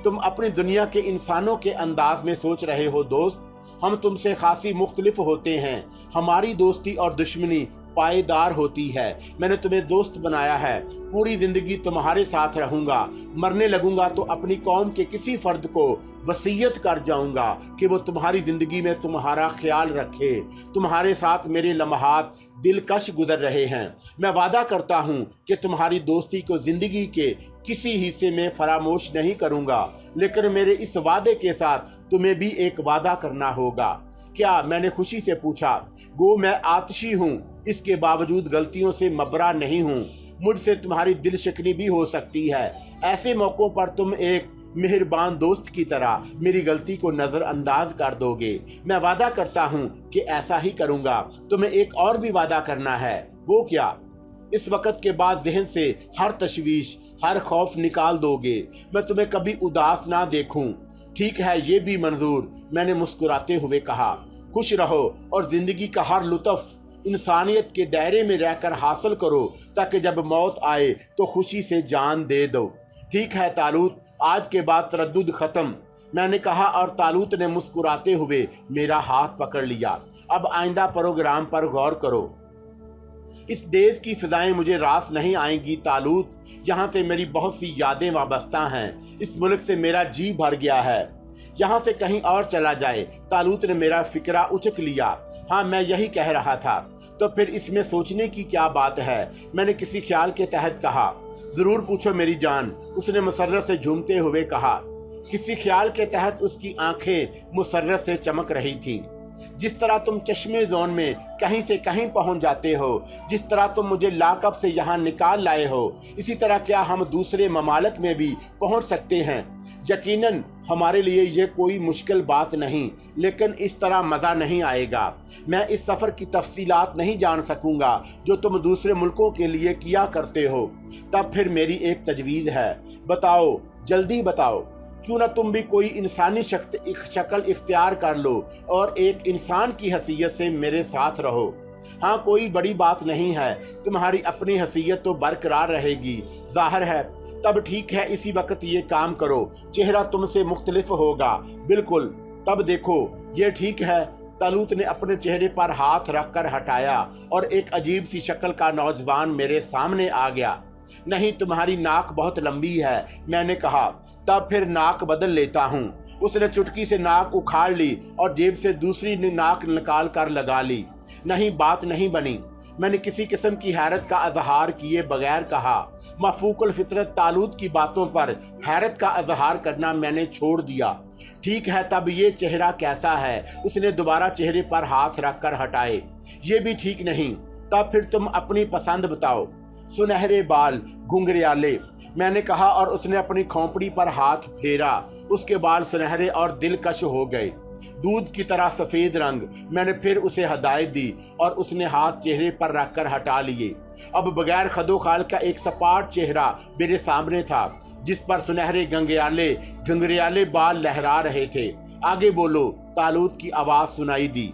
तुम अपनी दुनिया के इंसानों के अंदाज में सोच रहे हो दोस्त। हम तुमसे खासी मुख्तलिफ होते हैं। हमारी दोस्ती और दुश्मनी पायेदार होती है। मैंने तुम्हें दोस्त बनाया है, पूरी जिंदगी तुम्हारे साथ रहूंगा। मरने लगूंगा तो अपनी कौम के किसी फर्द को वसीयत कर जाऊंगा कि वो तुम्हारी जिंदगी में तुम्हारा ख्याल रखे। तुम्हारे साथ मेरे लम्हात दिलकश गुजर रहे हैं। मैं वादा करता हूँ कि तुम्हारी दोस्ती को जिंदगी के किसी हिस्से में फरामोश नहीं करूंगा, लेकिन मेरे इस वादे के साथ तुम्हें भी एक वादा करना होगा। क्या? मैंने खुशी से पूछा। गो मैं आतिशी हूँ, इसके बावजूद गलतियों से मबरा नहीं हूँ। मुझसे तुम्हारी दिल शिकनी भी हो सकती है। ऐसे मौक़ों पर तुम एक मेहरबान दोस्त की तरह मेरी गलती को नज़रअंदाज कर दोगे। मैं वादा करता हूँ कि ऐसा ही करूँगा। तुम्हें एक और भी वादा करना है। वो क्या? इस वक्त के बाद जहन से हर तशवीश, हर खौफ निकाल दोगे। मैं तुम्हें कभी उदास ना देखूं। ठीक है, ये भी मंजूर, मैंने मुस्कुराते हुए कहा। खुश रहो और जिंदगी का हर लुत्फ इंसानियत के दायरे में रहकर हासिल करो, ताकि जब मौत आए तो खुशी से जान दे दो। ठीक है तालूत, आज के बाद तरद्दुद खत्म, मैंने कहा, और तालूत ने मुस्कुराते हुए मेरा हाथ पकड़ लिया। अब आइंदा प्रोग्राम पर गौर करो। इस देश की फिजाएं मुझे रास नहीं आएंगी तालूत। यहाँ से मेरी बहुत सी यादें वाबस्ता हैं। इस मुल्क से मेरा जी भर गया है। यहाँ से कहीं और चला जाए। तालूत ने मेरा फिक्रा उचक लिया। हाँ, मैं यही कह रहा था। तो फिर इसमें सोचने की क्या बात है? मैंने किसी ख्याल के तहत कहा। जरूर पूछो मेरी जान, उसने मुसर्रत से झूमते हुए कहा। किसी ख्याल के तहत उसकी आंखें मुसर्रत से चमक रही थीं। जिस तरह तुम चश्मे जोन में कहीं से कहीं पहुंच जाते हो, जिस तरह तुम मुझे लाकअप से यहाँ निकाल लाए हो, इसी तरह क्या हम दूसरे ममालिक में भी पहुंच सकते हैं? यकीनन हमारे लिए ये कोई मुश्किल बात नहीं, लेकिन इस तरह मज़ा नहीं आएगा। मैं इस सफ़र की तफसीलात नहीं जान सकूंगा जो तुम दूसरे मुल्कों के लिए किया करते हो। तब फिर मेरी एक तजवीज़ है। बताओ, जल्दी बताओ। क्यों ना तुम भी कोई इंसानी शक्ल इख्तियार कर लो और एक इंसान की हैसियत से मेरे साथ रहो। हाँ, कोई बड़ी बात नहीं है, तुम्हारी अपनी हैसियत तो बरकरार रहेगी। ज़ाहिर है, तब ठीक है, इसी वक्त ये काम करो। चेहरा तुमसे मुख्तलिफ होगा। बिल्कुल, तब देखो, ये ठीक है। तालूत ने अपने चेहरे पर हाथ रखकर हटाया और एक अजीब सी शक्ल का नौजवान मेरे सामने आ गया। नहीं, तुम्हारी नाक बहुत लंबी है, मैंने कहा। तब फिर नाक बदल लेता हूँ। उसने चुटकी से नाक उखाड़ ली और जेब से दूसरी नाक निकाल कर लगा ली। नहीं, बात नहीं बनी। मैंने किसी किस्म की हैरत का इजहार किए बगैर कहा। मफूकुल फितरत तालूत की बातों पर हैरत का इजहार करना मैंने छोड़ दिया। ठीक है, तब ये चेहरा कैसा है? उसने दोबारा चेहरे पर हाथ रखकर हटाए। ये भी ठीक नहीं। तब फिर तुम अपनी पसंद बताओ। सुनहरे बाल, घुंघरियाले, मैंने कहा, और उसने अपनी खोपड़ी पर हाथ फेरा। उसके बाल सुनहरे और दिलकश हो गए, दूध की तरह सफेद रंग। मैंने फिर उसे हदायत दी और उसने हाथ चेहरे पर रखकर हटा लिए। अब बगैर खदोखाल का एक सपाट चेहरा मेरे सामने था, जिस पर सुनहरे घुंघरियाले बाल लहरा रहे थे। आगे बोलो, तालूत की आवाज सुनाई दी।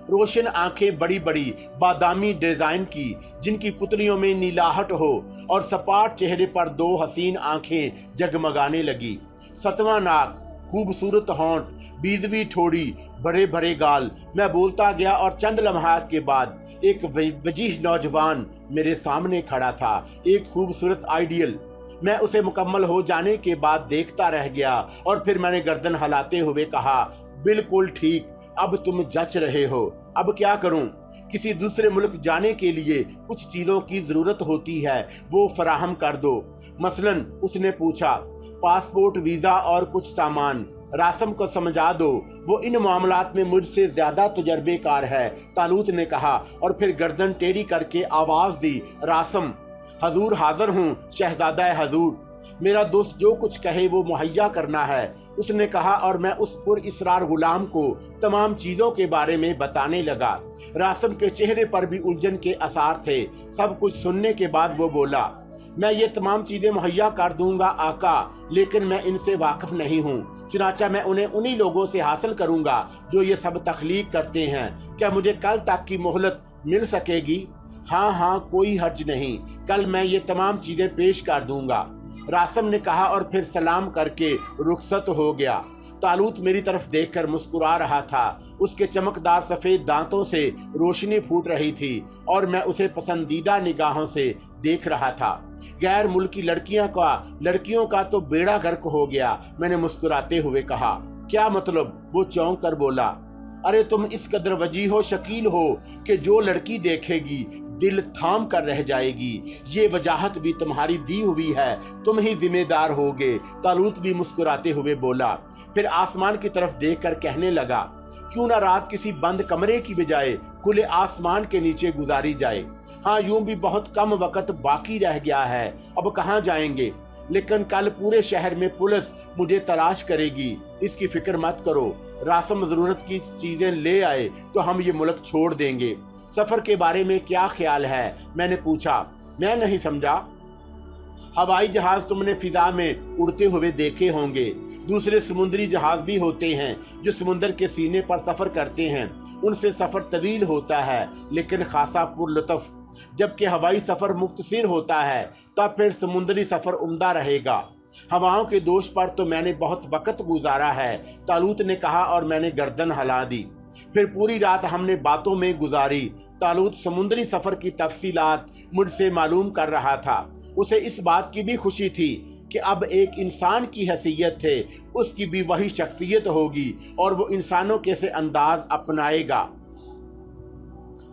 रोशन आंखें बड़ी बड़ी बादामी डिजाइन की, जिनकी पुतलियों में नीलाहट हो, और सपाट चेहरे पर दो हसीन आंखें जगमगाने लगी। सतवां नाक, खूबसूरत होंठ, बीजवी ठोड़ी, बड़े बड़े गाल। मैं बोलता गया और चंद लम्हात के बाद एक वजीह नौजवान मेरे सामने खड़ा था, एक खूबसूरत आइडियल। मैं उसे मुकम्मल हो जाने के बाद देखता रह गया और फिर मैंने गर्दन हिलाते हुए कहा, बिल्कुल ठीक, अब तुम जच रहे हो। अब क्या करूं? किसी दूसरे मुल्क जाने के लिए कुछ चीज़ों की ज़रूरत होती है, वो फराहम कर दो। मसलन, उसने पूछा, पासपोर्ट, वीज़ा और कुछ सामान। रासम को समझा दो, वो इन मामलात में मुझसे ज़्यादा तजर्बेकार है, तालूत ने कहा, और फिर गर्दन टेढ़ी करके आवाज़ दी, रासम। हजूर हाजिर हूँ शहजादा हजूर। मेरा दोस्त जो कुछ कहे वो मुहैया करना है, उसने कहा, और मैं उस पुर इसरार गुलाम को तमाम चीज़ों के बारे में बताने लगा। रासम के चेहरे पर भी उलझन के आसार थे। सब कुछ सुनने के बाद वो बोला, मैं ये तमाम चीज़ें मुहैया कर दूंगा आका, लेकिन मैं इनसे वाकिफ नहीं हूँ। चुनाचा मैं उन्हें उन्हीं लोगों से हासिल करूँगा जो ये सब तख्लीक करते हैं। क्या मुझे कल तक की मोहलत मिल सकेगी? हाँ, कोई हर्ज नहीं, कल मैं ये तमाम चीज़ें पेश कर दूंगा। रासम ने कहा और फिर सलाम करके रुखसत हो गया। तालूत मेरी तरफ देखकर मुस्कुरा रहा था। उसके चमकदार सफेद दांतों से रोशनी फूट रही थी और मैं उसे पसंदीदा निगाहों से देख रहा था। गैर मुल्की लड़कियों का तो बेड़ा गर्क हो गया, मैंने मुस्कुराते हुए कहा। क्या मतलब? वो चौंक कर बोला। अरे तुम इस कदर वजीहो शकील हो कि जो लड़की देखेगी दिल थाम कर रह जाएगी। ये वजाहत भी तुम्हारी दी हुई है, तुम ही जिम्मेदार होगे। तालूत भी मुस्कुराते हुए बोला। फिर आसमान की तरफ देखकर कहने लगा, क्यों ना रात किसी बंद कमरे की बजाय खुले आसमान के नीचे गुजारी जाए। हाँ, यूं भी बहुत कम वक्त बाकी रह गया है, अब कहाँ जाएंगे? लेकिन कल पूरे शहर में पुलिस मुझे तलाश करेगी, इसकी फिक्र मत करो। रासम जरूरत की चीजें ले आए तो हम ये मुल्क छोड़ देंगे। सफर के बारे में क्या ख्याल है? मैंने पूछा। मैं नहीं समझा। हवाई जहाज तुमने फिजा में उड़ते हुए देखे होंगे। दूसरे समुद्री जहाज भी होते हैं जो समुद्र के सीने पर सफर करते हैं। उनसे सफर तवील होता है लेकिन खासा पुरलुत्फ। जबकि हवाई सफर मुख्तसिर होता है, तब फिर समुद्री सफर उम्दा रहेगा। हवाओं के दोष पर तो मैंने बहुत वक्त गुजारा है, तालूत ने कहा और मैंने गर्दन हिला दी। फिर पूरी रात हमने बातों में गुजारी। तालूत समुद्री सफर की तफसीलात मुझसे मालूम कर रहा था। उसे इस बात की भी खुशी थी कि अब एक इंसान की हैसियत थे, उसकी भी वही शख्सियत होगी और वो इंसानों के से अंदाज अपनाएगा।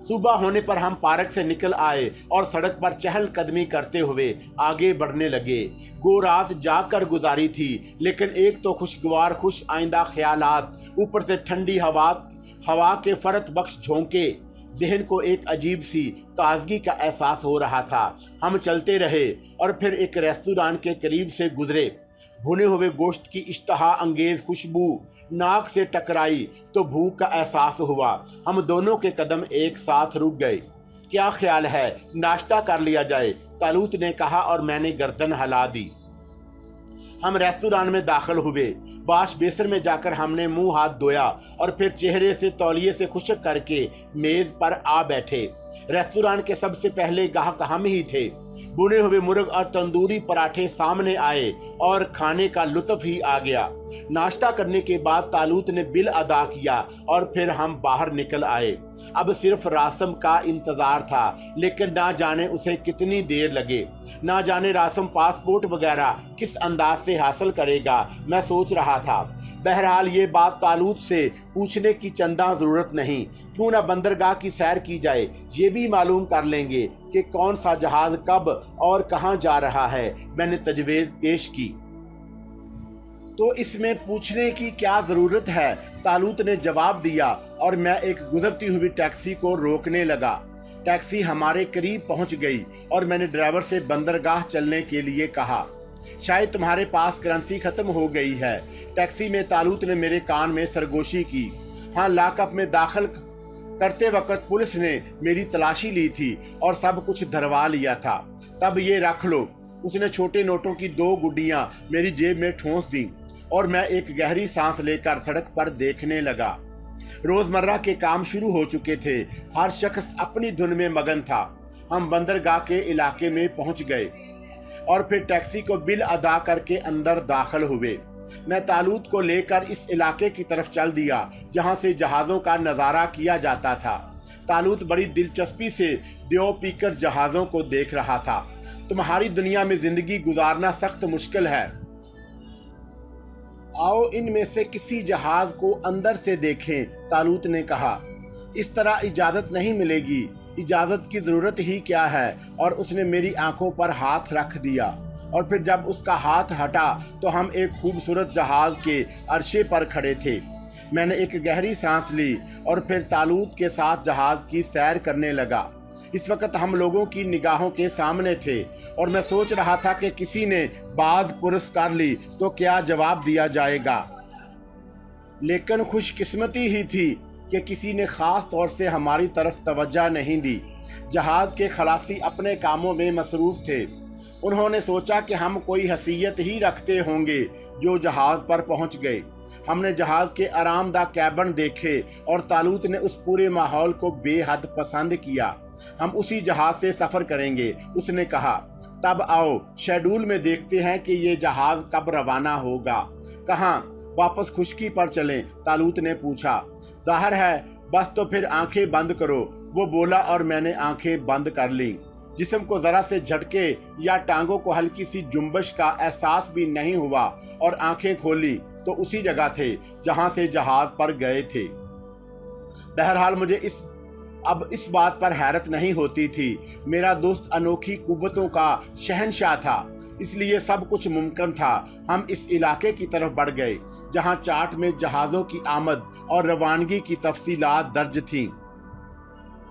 सुबह होने पर हम पार्क से निकल आए और सड़क पर चहल कदमी करते हुए आगे बढ़ने लगे। गो रात जाकर गुजारी थी, लेकिन एक तो खुशगवार खुश आइंदा ख्यालात, ऊपर से ठंडी हवा के फरत बख्श झोंके, जहन को एक अजीब सी ताजगी का एहसास हो रहा था। हम चलते रहे और फिर एक रेस्तोरां के करीब से गुजरे। भुने हुए गोश्त की इश्तहा अंगेज खुशबू नाक से टकराई तो भूख का एहसास हुआ। हम दोनों के कदम एक साथ रुक गए। क्या ख्याल है, नाश्ता कर लिया जाए? तालूत ने कहा और मैंने गर्दन हिला दी। हम रेस्तोरां में दाखिल हुए। वाश बेसिन में जाकर हमने मुंह हाथ धोया और फिर चेहरे से तौलिए से खुशक करके मेज पर आ बैठे। रेस्तोरां के सबसे पहले गाहक हम ही थे। बुने हुए मुर्ग और तंदूरी पराठे सामने आए और खाने का लुत्फ ही आ गया। नाश्ता करने के बाद तालूत ने बिल अदा किया और फिर हम बाहर निकल आए। अब सिर्फ रासम का इंतजार था, लेकिन ना जाने उसे कितनी देर लगे। ना जाने रासम पासपोर्ट वगैरह किस अंदाज से हासिल करेगा, मैं सोच रहा था। बहरहाल ये बात तालूत से पूछने की चंदा जरूरत नहीं। क्यों ना बंदरगाह की सैर की जाए, ये भी मालूम कर लेंगे कि कौन सा जहाज कब और कहां जा रहा है। मैंने तजवीज़ पेश की। तो इसमें पूछने की क्या जरूरत है, तालूत ने जवाब दिया और मैं एक गुजरती हुई टैक्सी को रोकने लगा। टैक्सी हमारे करीब पहुंच गई और मैंने ड्राइवर से बंदरगाह चलने के लिए कहा। शायद तुम्हारे पास करेंसी खत्म हो गई है। टैक्सी में तालूत ने मेरे कान में सरगोशी की। हाँ, लॉकअप में दाखिल करते वक्त पुलिस ने मेरी तलाशी ली थी और सब कुछ धरवा लिया था। तब ये रख लो। उसने छोटे नोटों की 2 गुड्डियां मेरी जेब में ठोंस दी और मैं एक गहरी सांस लेकर सड़क पर देखने लगा। रोजमर्रा के काम शुरू हो चुके थे। हर शख्स अपनी धुन में मगन था। हम बंदरगाह के इलाके में पहुंच गए और फिर टैक्सी को बिल अदा करके अंदर दाखिल हुए। मैं तालूत को लेकर इस इलाके की तरफ चल दिया जहां से जहाज़ों का नज़ारा किया जाता था। तालूत बड़ी दिलचस्पी से देव पीकर जहाज़ों को देख रहा था। तुम्हारी दुनिया में जिंदगी गुजारना सख्त मुश्किल है। आओ इनमें से किसी जहाज को अंदर से देखें, तालूत ने कहा। इस तरह इजाज़त नहीं मिलेगी। इजाज़त की ज़रूरत ही क्या है? और उसने मेरी आंखों पर हाथ रख दिया और फिर जब उसका हाथ हटा तो हम एक खूबसूरत जहाज़ के अरशे पर खड़े थे। मैंने एक गहरी सांस ली और फिर तालूत के साथ जहाज़ की सैर करने लगा। इस वक्त हम लोगों की निगाहों के सामने थे और मैं सोच रहा था कि किसी ने बात पुरस्कार ली तो क्या जवाब दिया जाएगा। लेकिन खुशकिस्मती ही थी कि किसी ने खास तौर से हमारी तरफ तवज्जो नहीं दी। जहाज़ के खलासी अपने कामों में मसरूफ़ थे। उन्होंने सोचा कि हम कोई हैसियत ही रखते होंगे जो जहाज पर पहुंच गए। हमने जहाज के आरामदायक कैबिन देखे और तालूत ने उस पूरे माहौल को बेहद पसंद किया। हम उसी जहाज से सफर करेंगे, उसने कहा। तब आओ शेड्यूल में देखते हैं कि ये जहाज कब रवाना होगा। कहाँ? वापस खुशकी पर चलें? तालूत ने पूछा। जाहिर है, बस तो फिर आंखें बंद करो, वो बोला और मैंने आंखें बंद कर ली। जिस्म को जरा से झटके या टांगों को हल्की सी जुम्बश का एहसास भी नहीं हुआ और आंखें खोली तो उसी जगह थे जहां से जहाज पर गए थे। बहरहाल मुझे अब इस बात पर हैरत नहीं होती थी। मेरा दोस्त अनोखी कुव्वतों का शहंशाह था, इसलिए सब कुछ मुमकिन था। हम इस इलाके की तरफ बढ़ गए जहां चार्ट में जहाज़ों की आमद और रवानगी की तफसीलात दर्ज थीं।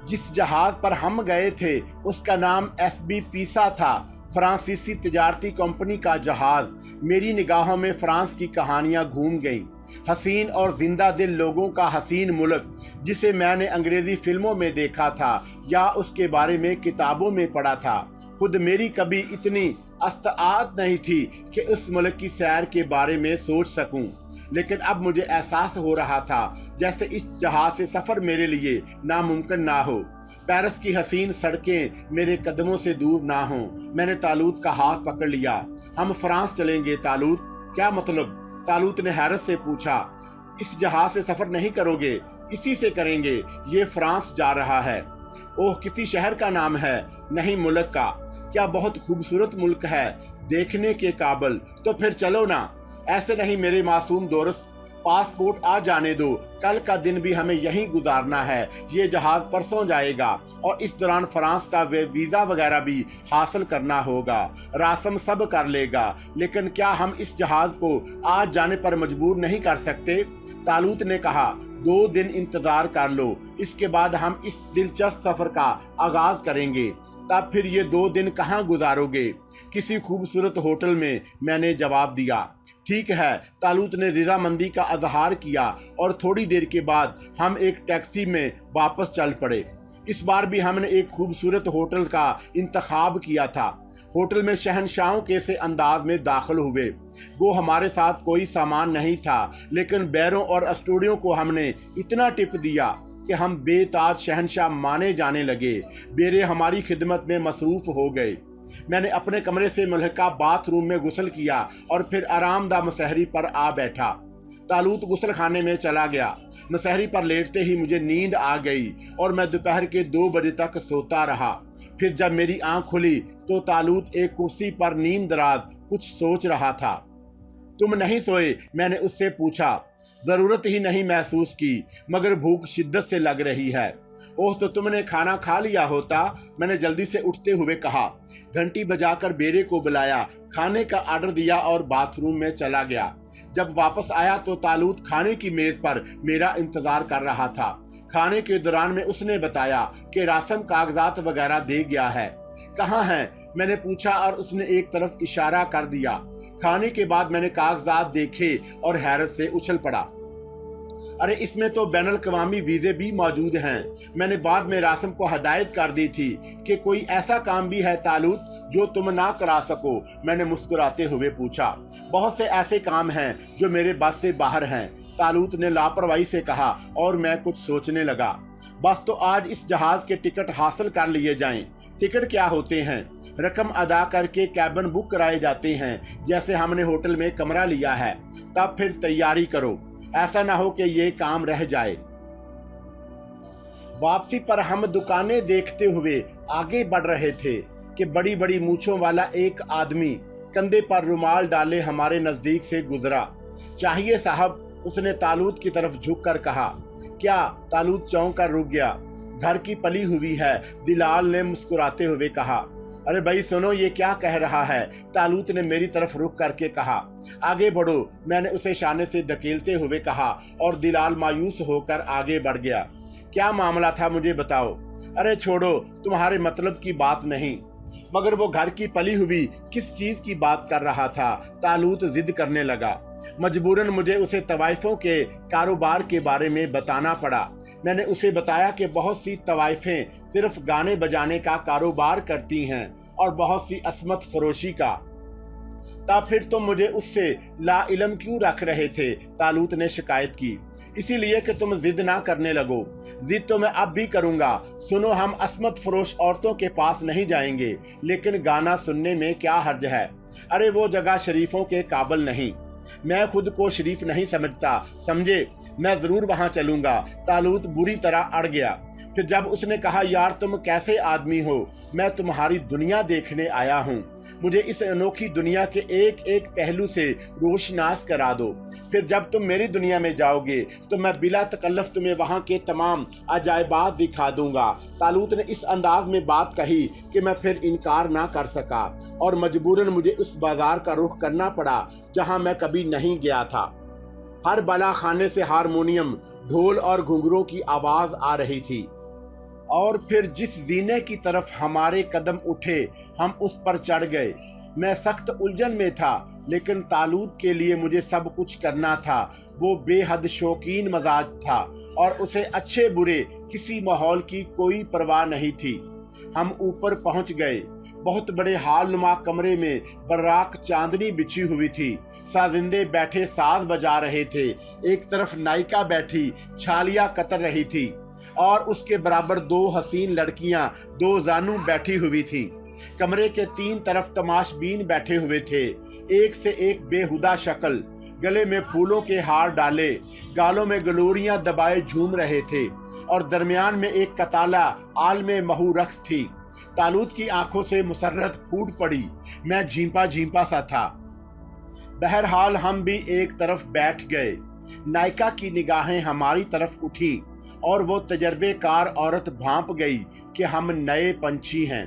जिस जहाज पर हम गए थे उसका नाम एसबी पीसा था, फ्रांसीसी तिजारती कंपनी का जहाज। मेरी निगाहों में फ्रांस की कहानियां घूम गईं। हसीन और जिंदा दिल लोगों का हसीन मुल्क जिसे मैंने अंग्रेजी फिल्मों में देखा था या उसके बारे में किताबों में पढ़ा था। खुद मेरी कभी इतनी इस्तात नहीं थी कि उस मुल्क की सैर के बारे में सोच सकूं, लेकिन अब मुझे एहसास हो रहा था जैसे इस जहाज से सफर मेरे लिए नामुमकिन ना हो। पेरिस की हसीन सड़कें मेरे कदमों से दूर ना हों। मैंने तालूत का हाथ पकड़ लिया। हम फ्रांस चलेंगे तालूत? क्या मतलब? तालूत ने हैरत से पूछा। इस जहाज से सफर नहीं करोगे? इसी से करेंगे, ये फ्रांस जा रहा है। ओह, किसी शहर का नाम है? नहीं, मुल्क का। क्या बहुत खूबसूरत मुल्क है, देखने के काबिल। तो फिर चलो ना। ऐसे नहीं मेरे मासूम दोस्त, पासपोर्ट आ जाने दो, कल का दिन भी हमें यहीं गुजारना है। ये जहाज परसों जाएगा और इस दौरान फ्रांस का वीज़ा वगैरह भी हासिल करना होगा। रासम सब कर लेगा, लेकिन क्या हम इस जहाज को आज जाने पर मजबूर नहीं कर सकते? तालूत ने कहा। 2 दिन इंतजार कर लो, इसके बाद हम इस दिलचस्प सफर का आगाज करेंगे। तब फिर ये 2 दिन कहाँ गुजारोगे? किसी खूबसूरत होटल में, मैंने जवाब दिया। ठीक है, तालूत ने रजामंदी का इजहार किया और थोड़ी देर के बाद हम एक टैक्सी में वापस चल पड़े। इस बार भी हमने एक खूबसूरत होटल का इंतखाब किया था। होटल में शहंशाहों के से अंदाज में दाखिल हुए। वो हमारे साथ कोई सामान नहीं था, लेकिन बैरों और अस्टूडियों को हमने इतना टिप दिया कि हम बेताज शहंशाह माने जाने लगे। बेरे हमारी खिदमत में मसरूफ हो गए। मैंने अपने कमरे से मुल्हका बाथरूम में गुस्ल किया और फिर आरामदा मसहरी पर आ बैठा। तालूत गुस्ल खाने में चला गया। मसहरी पर लेटते ही मुझे नींद आ गई और मैं दोपहर के 2 बजे तक सोता रहा। फिर जब मेरी आंख खुली तो तालूत एक कुर्सी पर नीम दराज कुछ सोच रहा था। तुम नहीं सोए? मैंने उससे पूछा। जरूरत ही नहीं महसूस की, मगर भूख शिद्दत से लग रही है। ओह, तो तुमने खाना खा लिया होता, मैंने जल्दी से उठते हुए कहा। घंटी बजाकर बेरे को बुलाया, खाने का आर्डर दिया और बाथरूम में चला गया। जब वापस आया तो तालूत खाने की मेज पर मेरा इंतजार कर रहा था। खाने के दौरान में उसने बताया कि रासम कागजात वगैरह दे गया है। कहाँ है? मैंने पूछा और उसने एक तरफ इशारा कर दिया। खाने के बाद मैंने कागजात देखे और हैरत से उछल पड़ा। अरे, इसमें तो बैनुल अक़वामी वीज़े भी मौजूद हैं। मैंने बाद में रासम को हदायत कर दी थी कि कोई ऐसा काम भी है तालूत जो तुम ना करा सको। मैंने मुस्कुराते हुए पूछा। बहुत से ऐसे काम हैं जो मेरे बस से बाहर हैं, तालूत ने लापरवाही से कहा और मैं कुछ सोचने लगा। बस तो आज इस जहाज के टिकट हासिल कर लिए जाएं। टिकट क्या होते हैं? रकम अदा करके कैबिन बुक कराए जाते हैं, जैसे हमने होटल में कमरा लिया है। तब फिर तैयारी करो, ऐसा ना हो कि ये काम रह जाए। वापसी पर हम दुकानें देखते हुए आगे बढ़ रहे थे कि बड़ी बड़ी मूंछों वाला एक आदमी कंधे पर रुमाल डाले हमारे नजदीक से गुजरा। चाहिए साहब, उसने तालूत की तरफ झुककर कहा। क्या? तालूत चौंक कर रुक गया। घर की पली हुई है, दिलाल ने मुस्कुराते हुए कहा। अरे भाई सुनो, ये क्या कह रहा है? तालूत ने मेरी तरफ रुख करके कहा। आगे बढ़ो, मैंने उसे शाने से धकेलते हुए कहा और दिलाल मायूस होकर आगे बढ़ गया। क्या मामला था, मुझे बताओ। अरे छोड़ो, तुम्हारे मतलब की बात नहीं। मगर वो घर की पली हुई किस चीज की बात कर रहा था। तालूत जिद करने लगा। मजबूरन मुझे उसे तवाइफों के कारोबार के बारे में बताना पड़ा। मैंने उसे बताया कि बहुत सी तवाइफें सिर्फ गाने बजाने का कारोबार करती हैं और बहुत सी असमत फरोशी का। तब फिर तुम मुझे उससे ला इलम क्यों रख रहे थे? तालूत ने शिकायत की। इसीलिए कि तुम जिद ना करने लगो। जिद तो मैं अब भी करूंगा। सुनो, हम असमत फरोश औरतों के पास नहीं जाएंगे, लेकिन गाना सुनने में क्या हर्ज है? अरे वो जगह शरीफों के काबिल नहीं। मैं खुद को शरीफ नहीं समझता, समझे? मैं जरूर वहां चलूंगा। तालूत बुरी तरह अड़ गया। फिर जब उसने कहा, यार तुम कैसे आदमी हो? मैं तुम्हारी दुनिया देखने आया हूँ। मुझे इस अनोखी दुनिया के एक एक पहलू से रोशनास करा दो। फिर जब तुम मेरी दुनिया में जाओगे तो मैं बिला तकल्लुफ तुम्हें वहाँ के तमाम अजायबात दिखा दूंगा। तालूत ने इस अंदाज में बात कही कि मैं फिर इनकार ना कर सका और मजबूरन मुझे उस बाजार का रुख करना पड़ा जहाँ मैं कभी नहीं गया था। हर बला खाने से हारमोनियम, ढोल और घुंघरों की आवाज आ रही थी और फिर जिस जीने की तरफ हमारे कदम उठे हम उस पर चढ़ गए। मैं सख्त उलझन में था, लेकिन तालूत के लिए मुझे सब कुछ करना था। वो बेहद शौकीन मजाज था और उसे अच्छे बुरे किसी माहौल की कोई परवाह नहीं थी। हम ऊपर पहुंच गए। बहुत बड़े हाल नुमा कमरे में बर्राक चांदनी बिछी हुई थी। साजिंदे बैठे साज बजा रहे थे। एक तरफ नायिका बैठी छालियां कतर रही थी और उसके बराबर दो हसीन लड़कियां दो जानू बैठी हुई थी। कमरे के तीन तरफ तमाशबीन बैठे हुए थे, एक से एक बेहुदा शक्ल, गले में फूलों के हार डाले, गालों में गलोरियां दबाए झूम रहे थे और दरमियान में एक कताला आलमे महू रक्स थी। तालूत की आंखों से मुसर्रत फूट पड़ी। मैं झींपा झींपा सा था। बहरहाल हम भी एक तरफ बैठ गए। नायिका की निगाहें हमारी तरफ उठी और वो तजर्बेकार औरत भांप गई कि हम नए पंछी हैं।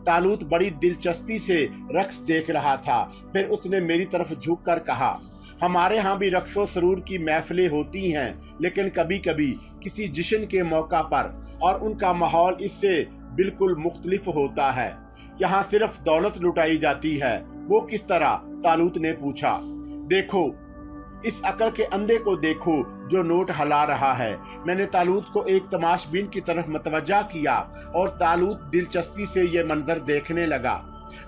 तालूत बड़ी दिलचस्पी से रक्स देख रहा था। फिर उसने मेरी तरफ झुककर कहा, हमारे यहाँ भी रक्सो सरूर की महफिलें होती हैं, लेकिन कभी कभी किसी जश्न के मौका पर, और उनका माहौल इससे बिल्कुल मुख्तलिफ होता है। यहाँ सिर्फ दौलत लुटाई जाती है। वो किस तरह? तालूत ने पूछा। देखो, इस अकल के अंधे को देखो जो नोट हला रहा है। मैंने तालूत को एक तमाशबीन की तरफ मतवज्जा किया और तालूत दिलचस्पी से ये मंजर देखने लगा।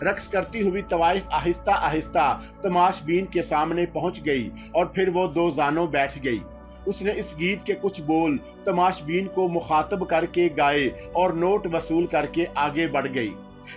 रक्स करती हुई तवाइफ आहिस्ता आहिस्ता तमाशबीन के सामने पहुंच गई और फिर वो दो जानों बैठ गई। उसने इस गीत के कुछ बोल तमाशबीन को मुखातब करके गाए और नोट वसूल करके आगे बढ़ गई।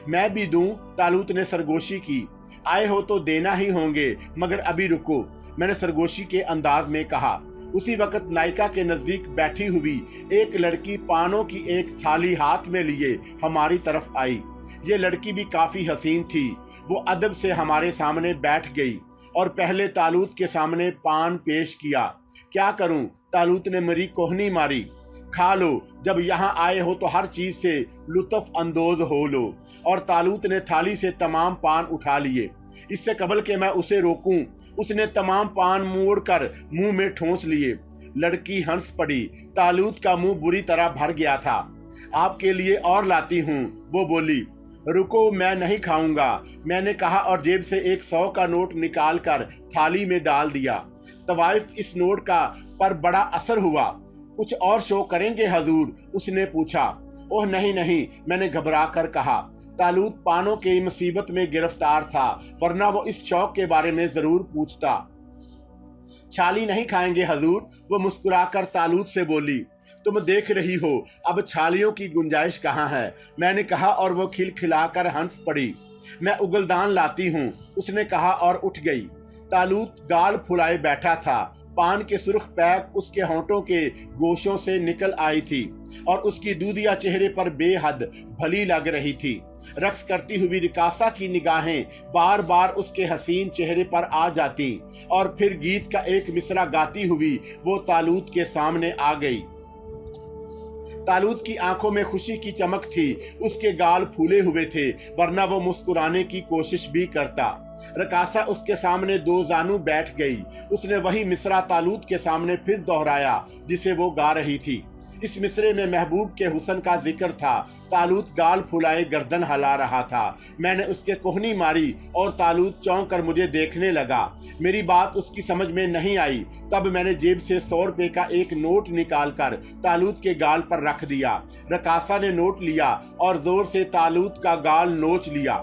मैं भी दूं? तालूत ने सरगोशी की। आए हो तो देना ही होंगे, मगर अभी रुको, मैंने सरगोशी के अंदाज में कहा। उसी वक्त नायिका के नजदीक बैठी हुई एक लड़की पानों की एक थाली हाथ में लिए हमारी तरफ आई। ये लड़की भी काफी हसीन थी। वो अदब से हमारे सामने बैठ गई और पहले तालूत के सामने पान पेश किया। क्या करूं? तालूत ने मेरी कोहनी मारी। खा लो, जब यहाँ आए हो तो हर चीज से लुत्फ अंदोज हो लो। और तालूत ने थाली से तमाम पान उठा लिए। इससे कबल के मैं उसे रोकूं, उसने तमाम पान मोड़कर मुंह में ठोंस लिए। लड़की हंस पड़ी। तालूत का मुंह बुरी तरह भर गया था। आपके लिए और लाती हूँ, वो बोली। रुको, मैं नहीं खाऊंगा, मैंने कहा और जेब से एक 100 का नोट निकाल कर थाली में डाल दिया। तवाइफ इस नोट का पर बड़ा असर हुआ। कुछ और शो करेंगे हजूर? उसने पूछा। ओह नहीं नहीं, मैंने घबरा कर कहा। तालूत पानों की मुसीबत में गिरफ्तार था, वरना वो इस शौक के बारे में जरूर पूछता। छाली नहीं खाएंगे हजूर? वो मुस्कुराकर तालूत से बोली। तुम देख रही हो अब छालियों की गुंजाइश कहाँ है, मैंने कहा और वो खिलखिलाकर हंस पड़ी। मैं उगलदान लाती हूँ, उसने कहा और उठ गई। तालूत गाल फुलाए बैठा था। पान के सुर्ख पैक उसके होंठों के गोशों से निकल आई थी और उसकी दूधिया चेहरे पर बेहद भली लग रही थी। रक्स करती हुई रिकासा की निगाहें बार बार उसके हसीन चेहरे पर आ जाती और फिर गीत का एक मिसरा गाती हुई वो तालूत के सामने आ गई। तालूत की आंखों में खुशी की चमक थी। उसके गाल फूले हुए थे, वरना वो मुस्कुराने की कोशिश भी करता। रकासा उसके सामने दो जानू बैठ गई। उसने वही मिसरा तालूत के सामने फिर दोहराया जिसे वो गा रही थी। इस मिसरे में महबूब के हुस्न का जिक्र था। तालूत गाल फुलाए गर्दन हिला रहा था। मैंने उसके कोहनी मारी और तालूत चौंक कर मुझे देखने लगा। मेरी बात उसकी समझ में नहीं आई। तब मैंने जेब से 100 रुपए का एक नोट निकालकर तालूत के गाल पर रख दिया। रकासा ने नोट लिया और जोर से तालूत का गाल नोच लिया।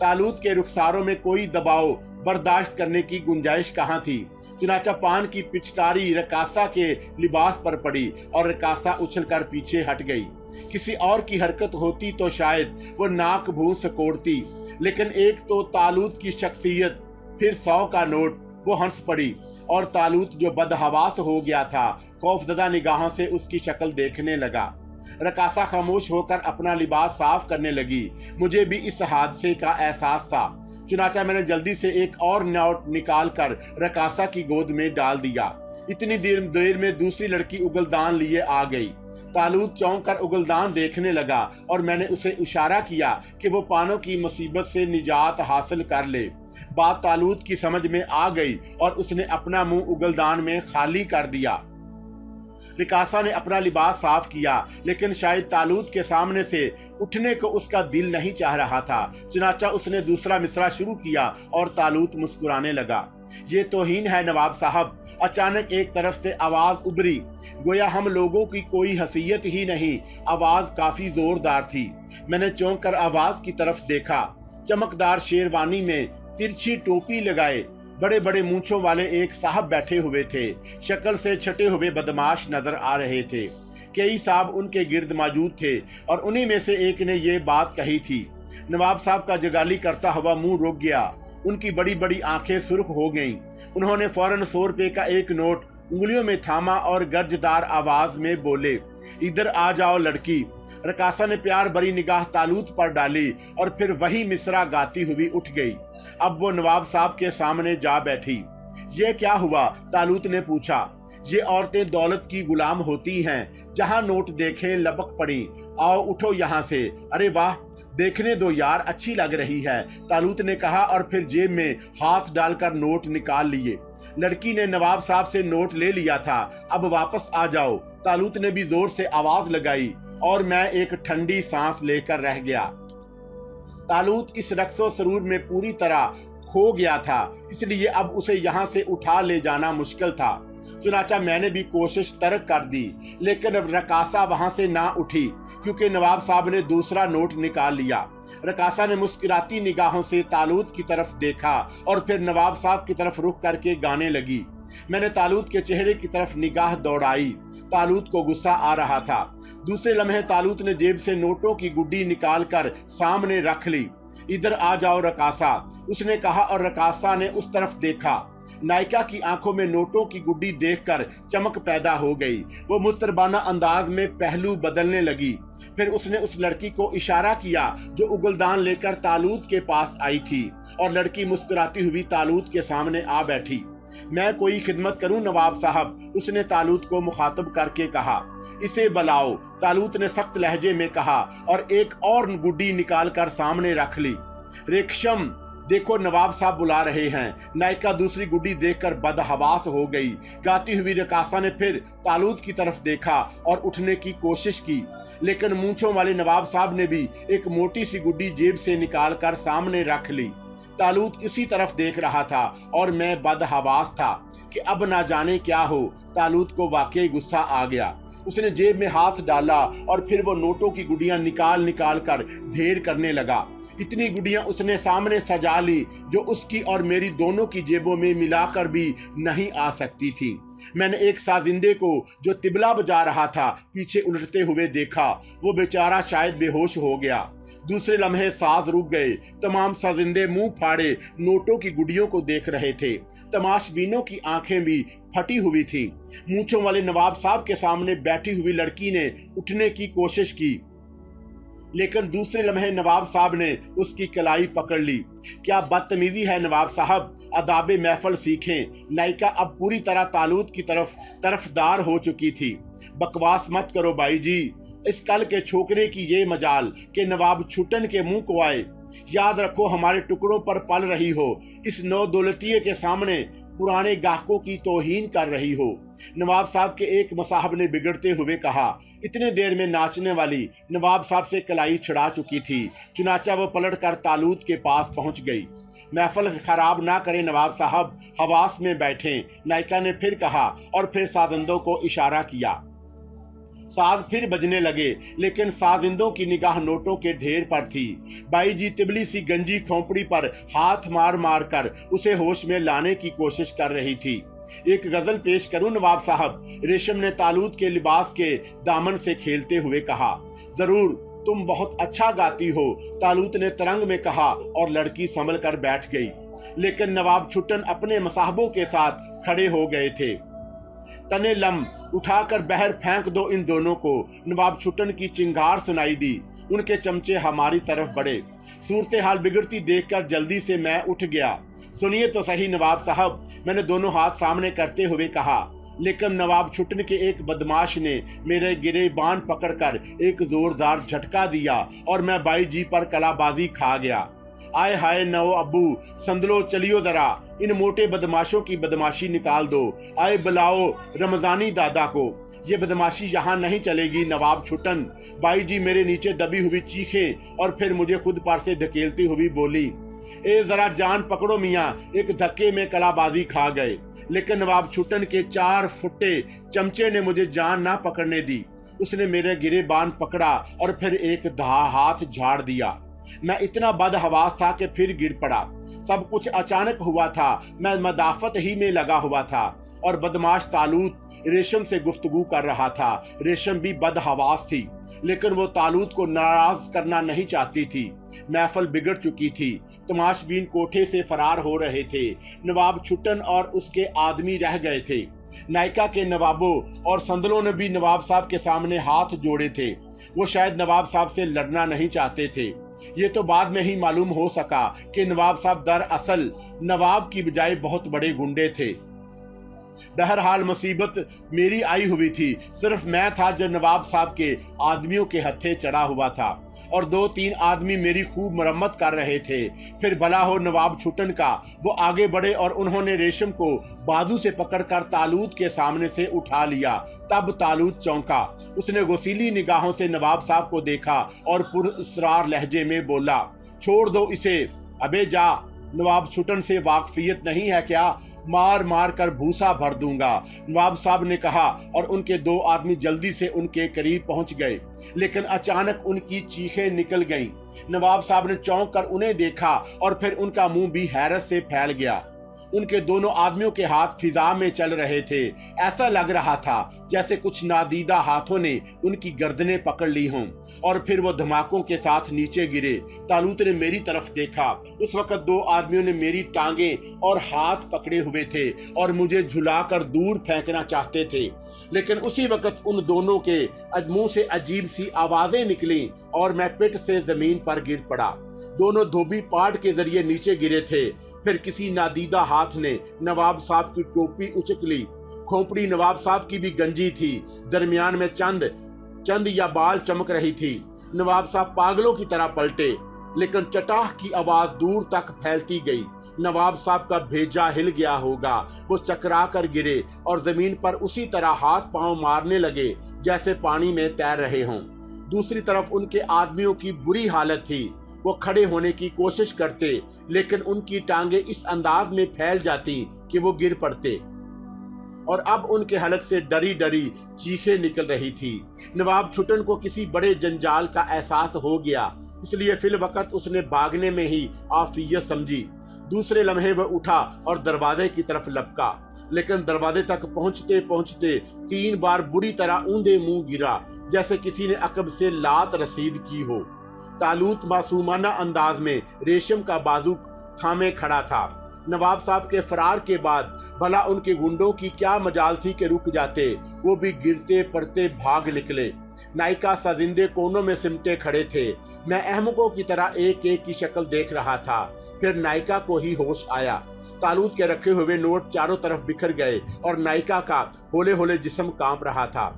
तालूत के रुखसारों में कोई दबाव बर्दाश्त करने की गुंजाइश कहाँ थी। चुनाचा पान की पिचकारी रकासा के लिबास पर पड़ी और रकासा उछलकर पीछे हट गई। किसी और की हरकत होती तो शायद वो नाक भूं सकोड़ती, लेकिन एक तो तालूत की शख्सियत, फिर 100 का नोट। वो हंस पड़ी और तालूत जो बदहवास हो गया था खौफजदा निगाहों से उसकी शक्ल देखने लगा। रकासा खामोश होकर अपना लिबास साफ करने लगी। मुझे भी इस हादसे का एहसास था। चुनाचा मैंने जल्दी से एक और नोट निकालकर रकासा की गोद में डाल दिया। इतनी देर में दूसरी लड़की उगलदान लिए आ गई। तालूत चौंक कर उगलदान देखने लगा और मैंने उसे इशारा किया कि वो पानों की मुसीबत से निजात हासिल कर ले। बात तालूत की समझ में आ गई और उसने अपना मुंह उगलदान में खाली कर दिया। रिकासा ने अपना लिबास साफ किया, लेकिन शायद तालूत के सामने से उठने को उसका दिल नहीं चाह रहा था। चुनाचा उसने दूसरा मिसरा शुरू किया और तालूत मुस्कुराने लगा। ये तौहीन है नवाब साहब। अचानक एक तरफ से आवाज उभरी, गोया हम लोगों की कोई हैसियत ही नहीं। आवाज काफी जोरदार थी। मैंने चौंक कर आवाज की तरफ देखा। चमकदार शेरवानी में तिरछी टोपी लगाए बड़े बड़े मूंछों वाले एक साहब बैठे हुए थे। शक्ल से छटे हुए बदमाश नजर आ रहे थे। कई साहब उनके गिर्द मौजूद थे और उन्हीं में से एक ने ये बात कही थी। नवाब साहब का जगाली करता हुआ मुंह रुक गया। उनकी बड़ी बड़ी आंखें सुर्ख हो गईं। उन्होंने फौरन 100 रुपए का एक नोट उंगलियों में थामा और गर्जदार आवाज में बोले, इधर आ जाओ लड़की। रकासा ने प्यार भरी निगाह तालूत पर डाली और फिर वही मिसरा गाती हुई उठ गई। अब वो नवाब साहब के सामने जा बैठी। ये क्या हुआ? तालूत ने पूछा। ये औरतें दौलत की गुलाम होती हैं, जहां नोट देखें लपक पड़ी। आओ उठो यहाँ से। अरे वाह, देखने दो यार, अच्छी लग रही है, तालूत ने कहा और फिर जेब में हाथ डालकर नोट निकाल लिए। लड़की ने नवाब साहब से नोट ले लिया था। अब वापस आ जाओ, तालूत ने भी जोर से आवाज लगाई और मैं एक ठंडी सांस लेकर रह गया। तालूत इस रक्सो सरूर में पूरी तरह खो गया था, इसलिए अब उसे यहाँ से उठा ले जाना मुश्किल था। चुनाचा मैंने भी कोशिश तर्क कर दी, लेकिन रकासा वहां से ना उठी क्योंकि नवाब साहब ने दूसरा नोट निकाल लिया। रकासा ने मुस्कुराती निगाहों से तालूत की तरफ देखा और फिर नवाब साहब की तरफ रुख करके गाने लगी। मैंने तालूत के चेहरे की तरफ निगाह दौड़ाई। तालूत को गुस्सा आ रहा था। दूसरे लम्हे तालूत ने जेब से नोटों की गुड्डी निकालकर सामने रख ली। इधर आ जाओ रकासा, उसने कहा और रकासा ने उस तरफ देखा। नायिका की आंखों में नोटों की गुड्डी देखकर चमक पैदा हो गई। वो मुस्तरबाना अंदाज में पहलू बदलने लगी। फिर उसने उस लड़की को इशारा किया जो उगलदान लेकर तालूत के पास आई थी और लड़की मुस्कुराती हुई तालूत के सामने आ बैठी। मैं कोई खिदमत करूं नवाब साहब, उसने तालूत को मुखातब करके कहा। इसे बुलाओ, तालूत ने सख्त लहजे में कहा और एक और गुड्डी निकालकर सामने रख ली। रेशम, देखो नवाब साहब बुला रहे हैं। नायिका दूसरी गुड्डी देखकर बदहवास हो गई। गाती हुई रकासा ने फिर तालूत की तरफ देखा और उठने की कोशिश की, लेकिन मूंछों वाले नवाब साहब ने भी एक मोटी सी गुड्डी जेब से निकालकर सामने रख ली। तालूत इसी तरफ देख रहा था और मैं बदहवास था कि अब ना जाने क्या हो। तालूत को वाकई गुस्सा आ गया। उसने जेब में हाथ डाला और फिर वो नोटों की गुड्डियां निकाल कर ढेर करने लगा। इतनी गुड्डियां उसने सामने सजा ली जो उसकी और मेरी दोनों की जेबों में मिलाकर भी नहीं आ सकती थी। मैंने एक साजिंदे को जो तिबला बजा रहा था पीछे उलटते हुए देखा। वो बेचारा शायद बेहोश हो गया। दूसरे लम्हे साज रुक गए। तमाम साजिंदे मुंह फाड़े नोटों की गुड्डियों को देख रहे थे। तमाशबीनों की आंखें भी फटी हुई थी। मूंछों वाले नवाब साहब के सामने बैठी हुई लड़की ने उठने की कोशिश की, लेकिन दूसरे लम्हे नवाब साहब ने उसकी कलाई पकड़ ली। क्या बदतमीजी है नवाब साहब, अदाबे महफल सीखें। नायिका अब पूरी तरह तालूत की तरफदार हो चुकी थी। बकवास मत करो भाई जी, इस कल के छोकरे की ये मजाल कि नवाब छुटन के मुंह को आए। याद रखो हमारे टुकड़ों पर पल रही हो। इस नौ दौलतिये के सामने पुराने ग्राहकों की तौहीन कर रही हो। नवाब साहब के एक मुसाहब ने बिगड़ते हुए कहा। इतने देर में नाचने वाली नवाब साहब से कलाई छिड़ा चुकी थी, चुनाचा वो पलट कर तालूत के पास पहुंच गई। महफल खराब ना करें नवाब साहब, हवास में बैठें, नायिका ने फिर कहा और फिर साजिंदों को इशारा किया। साज फिर बजने लगे, लेकिन साजिंदों की निगाह नोटों के ढेर पर थी। बाई जी तिबली सी गंजी खोपड़ी पर हाथ मार मार कर उसे होश में लाने की कोशिश कर रही थी। एक गजल पेश करूं नवाब साहब, रेशम ने तालूत के लिबास के दामन से खेलते हुए कहा। जरूर, तुम बहुत अच्छा गाती हो, तालूत ने तरंग में कहा और लड़की संभल कर बैठ गई। लेकिन नवाब छुट्टन अपने मसाहबों के साथ खड़े हो गए थे। तने लम, उठाकर बहर फेंक दो इन दोनों को, नवाब छुट्टन की चिंगार सुनाई दी। उनके चमचे हमारी तरफ बढ़े। सूरत हाल बिगड़ती देखकर जल्दी से मैं उठ गया। सुनिए तो सही नवाब साहब, मैंने दोनों हाथ सामने करते हुए कहा। लेकिन नवाब छुट्टन के एक बदमाश ने मेरे गिरेबान पकड़कर एक जोरदार झटका दिया और मैं बाई जी पर कलाबाजी खा गया। आए हाय नौ अब्बू, संदलो चलियो जरा, इन मोटे बदमाशों की बदमाशी निकाल दो। आए बुलाओ रमजानी दादा को, ये बदमाशी यहाँ नहीं चलेगी नवाब छुट्टन। बाई जी मेरे नीचे दबी हुई चीखें और फिर मुझे खुद पर से धकेलती हुई बोली, ए जरा जान पकड़ो मियाँ। एक धक्के में कलाबाजी खा गए, लेकिन नवाब छुट्टन के 4 फुट्टे चमचे ने मुझे जान ना पकड़ने दी। उसने मेरे गिरेबान पकड़ा और फिर एक हाथ झाड़ दिया। मैं इतना बदहवास था कि फिर गिर पड़ा। सब कुछ अचानक हुआ था, मैं मदाफत ही में लगा हुआ था और बदमाश तालूत रेशम से गुफ्तगू कर रहा था। रेशम भी बदहवास थी, लेकिन वो तालूत को नाराज करना नहीं चाहती थी। महफल बिगड़ चुकी थी, तमाशबीन कोठे से फरार हो रहे थे। नवाब छुट्टन और उसके आदमी रह गए थे। नायिका के नवाबों और संदलों ने भी नवाब साहब के सामने हाथ जोड़े थे। वो शायद नवाब साहब से लड़ना नहीं चाहते थे। ये तो बाद में ही मालूम हो सका कि नवाब साहब दरअसल नवाब की बजाय बहुत बड़े गुंडे थे। बहरहाल मुसीबत मेरी आई हुई थी। सिर्फ मैं था जो नवाब साहब के आदमियों के हत्थे चढ़ा हुआ था और 2-3 आदमी मेरी खूब मरम्मत कर रहे थे। फिर भला हो नवाब छुट्टन का, वो आगे बढ़े और उन्होंने रेशम को बाजू से पकड़कर तालूत के सामने से उठा लिया। तब तालूत चौंका। उसने गुस्सीली निगाहों से नवाब साहब को देखा और पुरअसरार लहजे में बोला, छोड़ दो इसे। अबे जा, नवाब छुट्टन से वाकफियत नहीं है क्या? मार मार कर भूसा भर दूंगा, नवाब साहब ने कहा और उनके 2 आदमी जल्दी से उनके करीब पहुंच गए। लेकिन अचानक उनकी चीखें निकल गईं। नवाब साहब ने चौंक कर उन्हें देखा और फिर उनका मुंह भी हैरत से फैल गया। उनके दोनों आदमियों के हाथ फिजा में चल रहे थे। ऐसा लग रहा था जैसे कुछ नादीदा हाथों ने उनकी गर्दनें पकड़ ली हों और फिर वो धमाकों के साथ नीचे गिरे। तालूत ने मेरी तरफ देखा। उस वक्त 2 आदमियों ने मेरी टांगें और हाथ पकड़े हुए थे और मुझे झुलाकर दूर फेंकना चाहते थे। लेकिन उसी वक्त उन दोनों के मुंह से अजीब सी आवाजें निकली और मैं पिट से जमीन पर गिर पड़ा। दोनों धोबी पाट के जरिए नीचे गिरे थे। फिर किसी नादीदा हाथ ने नवाब साहब की टोपी उचक ली। खोपड़ी नवाब साहब की भी गंजी थी। दरमियान में चंद या बाल चमक रही थी। नवाब साहब पागलों की तरह पलटे, लेकिन चटाह की आवाज दूर तक फैलती गई। नवाब साहब का भेजा हिल गया होगा। वो चकरा कर गिरे और जमीन पर उसी तरह हाथ पांव मारने लगे जैसे पानी में तैर रहे हों। दूसरी तरफ उनके आदमियों की बुरी हालत थी। वो खड़े होने की कोशिश करते, लेकिन उनकी टांगे इस अंदाज में फैल जाती कि वो गिर पड़ते और अब उनके हलक से डरी डरी चीखें निकल रही थी। नवाब छुट्टन को किसी बड़े जंजाल का एहसास हो गया, इसलिए फिल वक्त उसने भागने में ही आफियत समझी। दूसरे लम्हे वह उठा और दरवाजे की तरफ लपका, लेकिन दरवाजे तक पहुंचते पहुंचते 3 बार बुरी तरह ऊंधे मुंह गिरा, जैसे किसी ने अकब से लात रसीद की हो। तालूत मासूमाना अंदाज में रेशम का बाजू थामे खड़ा था। नवाब साहब के फरार के बाद भला उनके गुंडों की क्या मजाल थी कि रुक जाते। वो भी गिरते पड़ते भाग निकले। नायिका साजिंदे कोनों में सिमटे खड़े थे। मैं अहमकों की तरह एक एक की शक्ल देख रहा था। फिर नायिका को ही होश आया। तालूत के रखे हुए नोट चारों तरफ बिखर गए और नायिका का होले होले जिस्म कांप रहा था।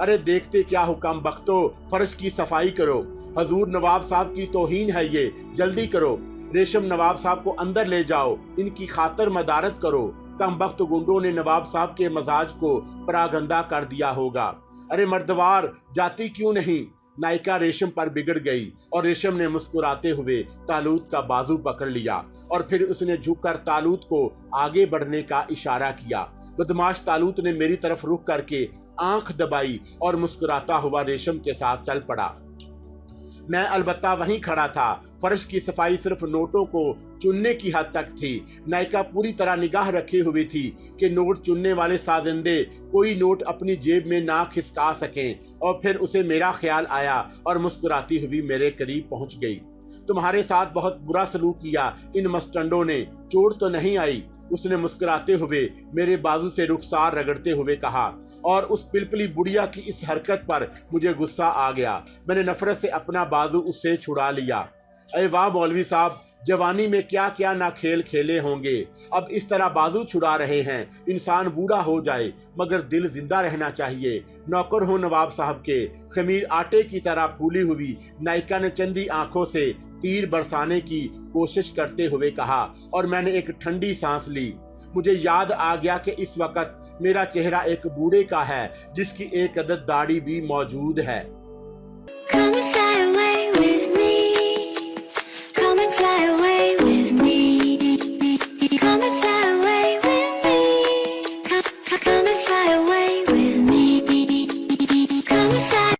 अरे देखते क्या हुक्म बख्तो, फर्श की सफाई करो, हजूर नवाब साहब की तौहीन है ये, जल्दी करो। रेशम नवाब साहब को अंदर ले जाओ, इनकी खातर मदारत करो। कमबख्त गुंडों ने नवाब साहब के मजाज को परागंदा कर दिया होगा। अरे मर्दवार, जाती क्यों नहीं? नायिका रेशम पर बिगड़ गई और रेशम ने मुस्कुराते हुए तालूत का बाजू पकड़ लिया और फिर उसने झुककर तालूत को आगे बढ़ने का इशारा किया। बदमाश तालूत ने मेरी तरफ रुख करके आंख दबाई और मुस्कुराता हुआ रेशम के साथ चल पड़ा। मैं अलबत्ता वहीं खड़ा था। फर्श की सफाई सिर्फ नोटों को चुनने की हद तक थी। नायिका पूरी तरह निगाह रखे हुई थी कि नोट चुनने वाले साजिंदे कोई नोट अपनी जेब में ना खिसका सकें, और फिर उसे मेरा ख्याल आया और मुस्कुराती हुई मेरे करीब पहुंच गई। तुम्हारे साथ बहुत बुरा सलूक किया इन मस्टंडों ने, चोट तो नहीं आई? उसने मुस्कुराते हुए मेरे बाजू से रुखसार रगड़ते हुए कहा, और उस पिलपिली बुढ़िया की इस हरकत पर मुझे गुस्सा आ गया। मैंने नफरत से अपना बाजू उससे छुड़ा लिया। अरे वाह मौलवी साहब, जवानी में क्या क्या ना खेल खेले होंगे, अब इस तरह बाजू छुड़ा रहे हैं। इंसान बूढ़ा हो जाए मगर दिल जिंदा रहना चाहिए। नौकर हो नवाब साहब के। खमीर आटे की तरह फूली हुई नायिका ने चंदी आंखों से तीर बरसाने की कोशिश करते हुए कहा, और मैंने एक ठंडी सांस ली। मुझे याद आ गया कि इस वक्त मेरा चेहरा एक बूढ़े का है जिसकी एक अदद दाढ़ी भी मौजूद है।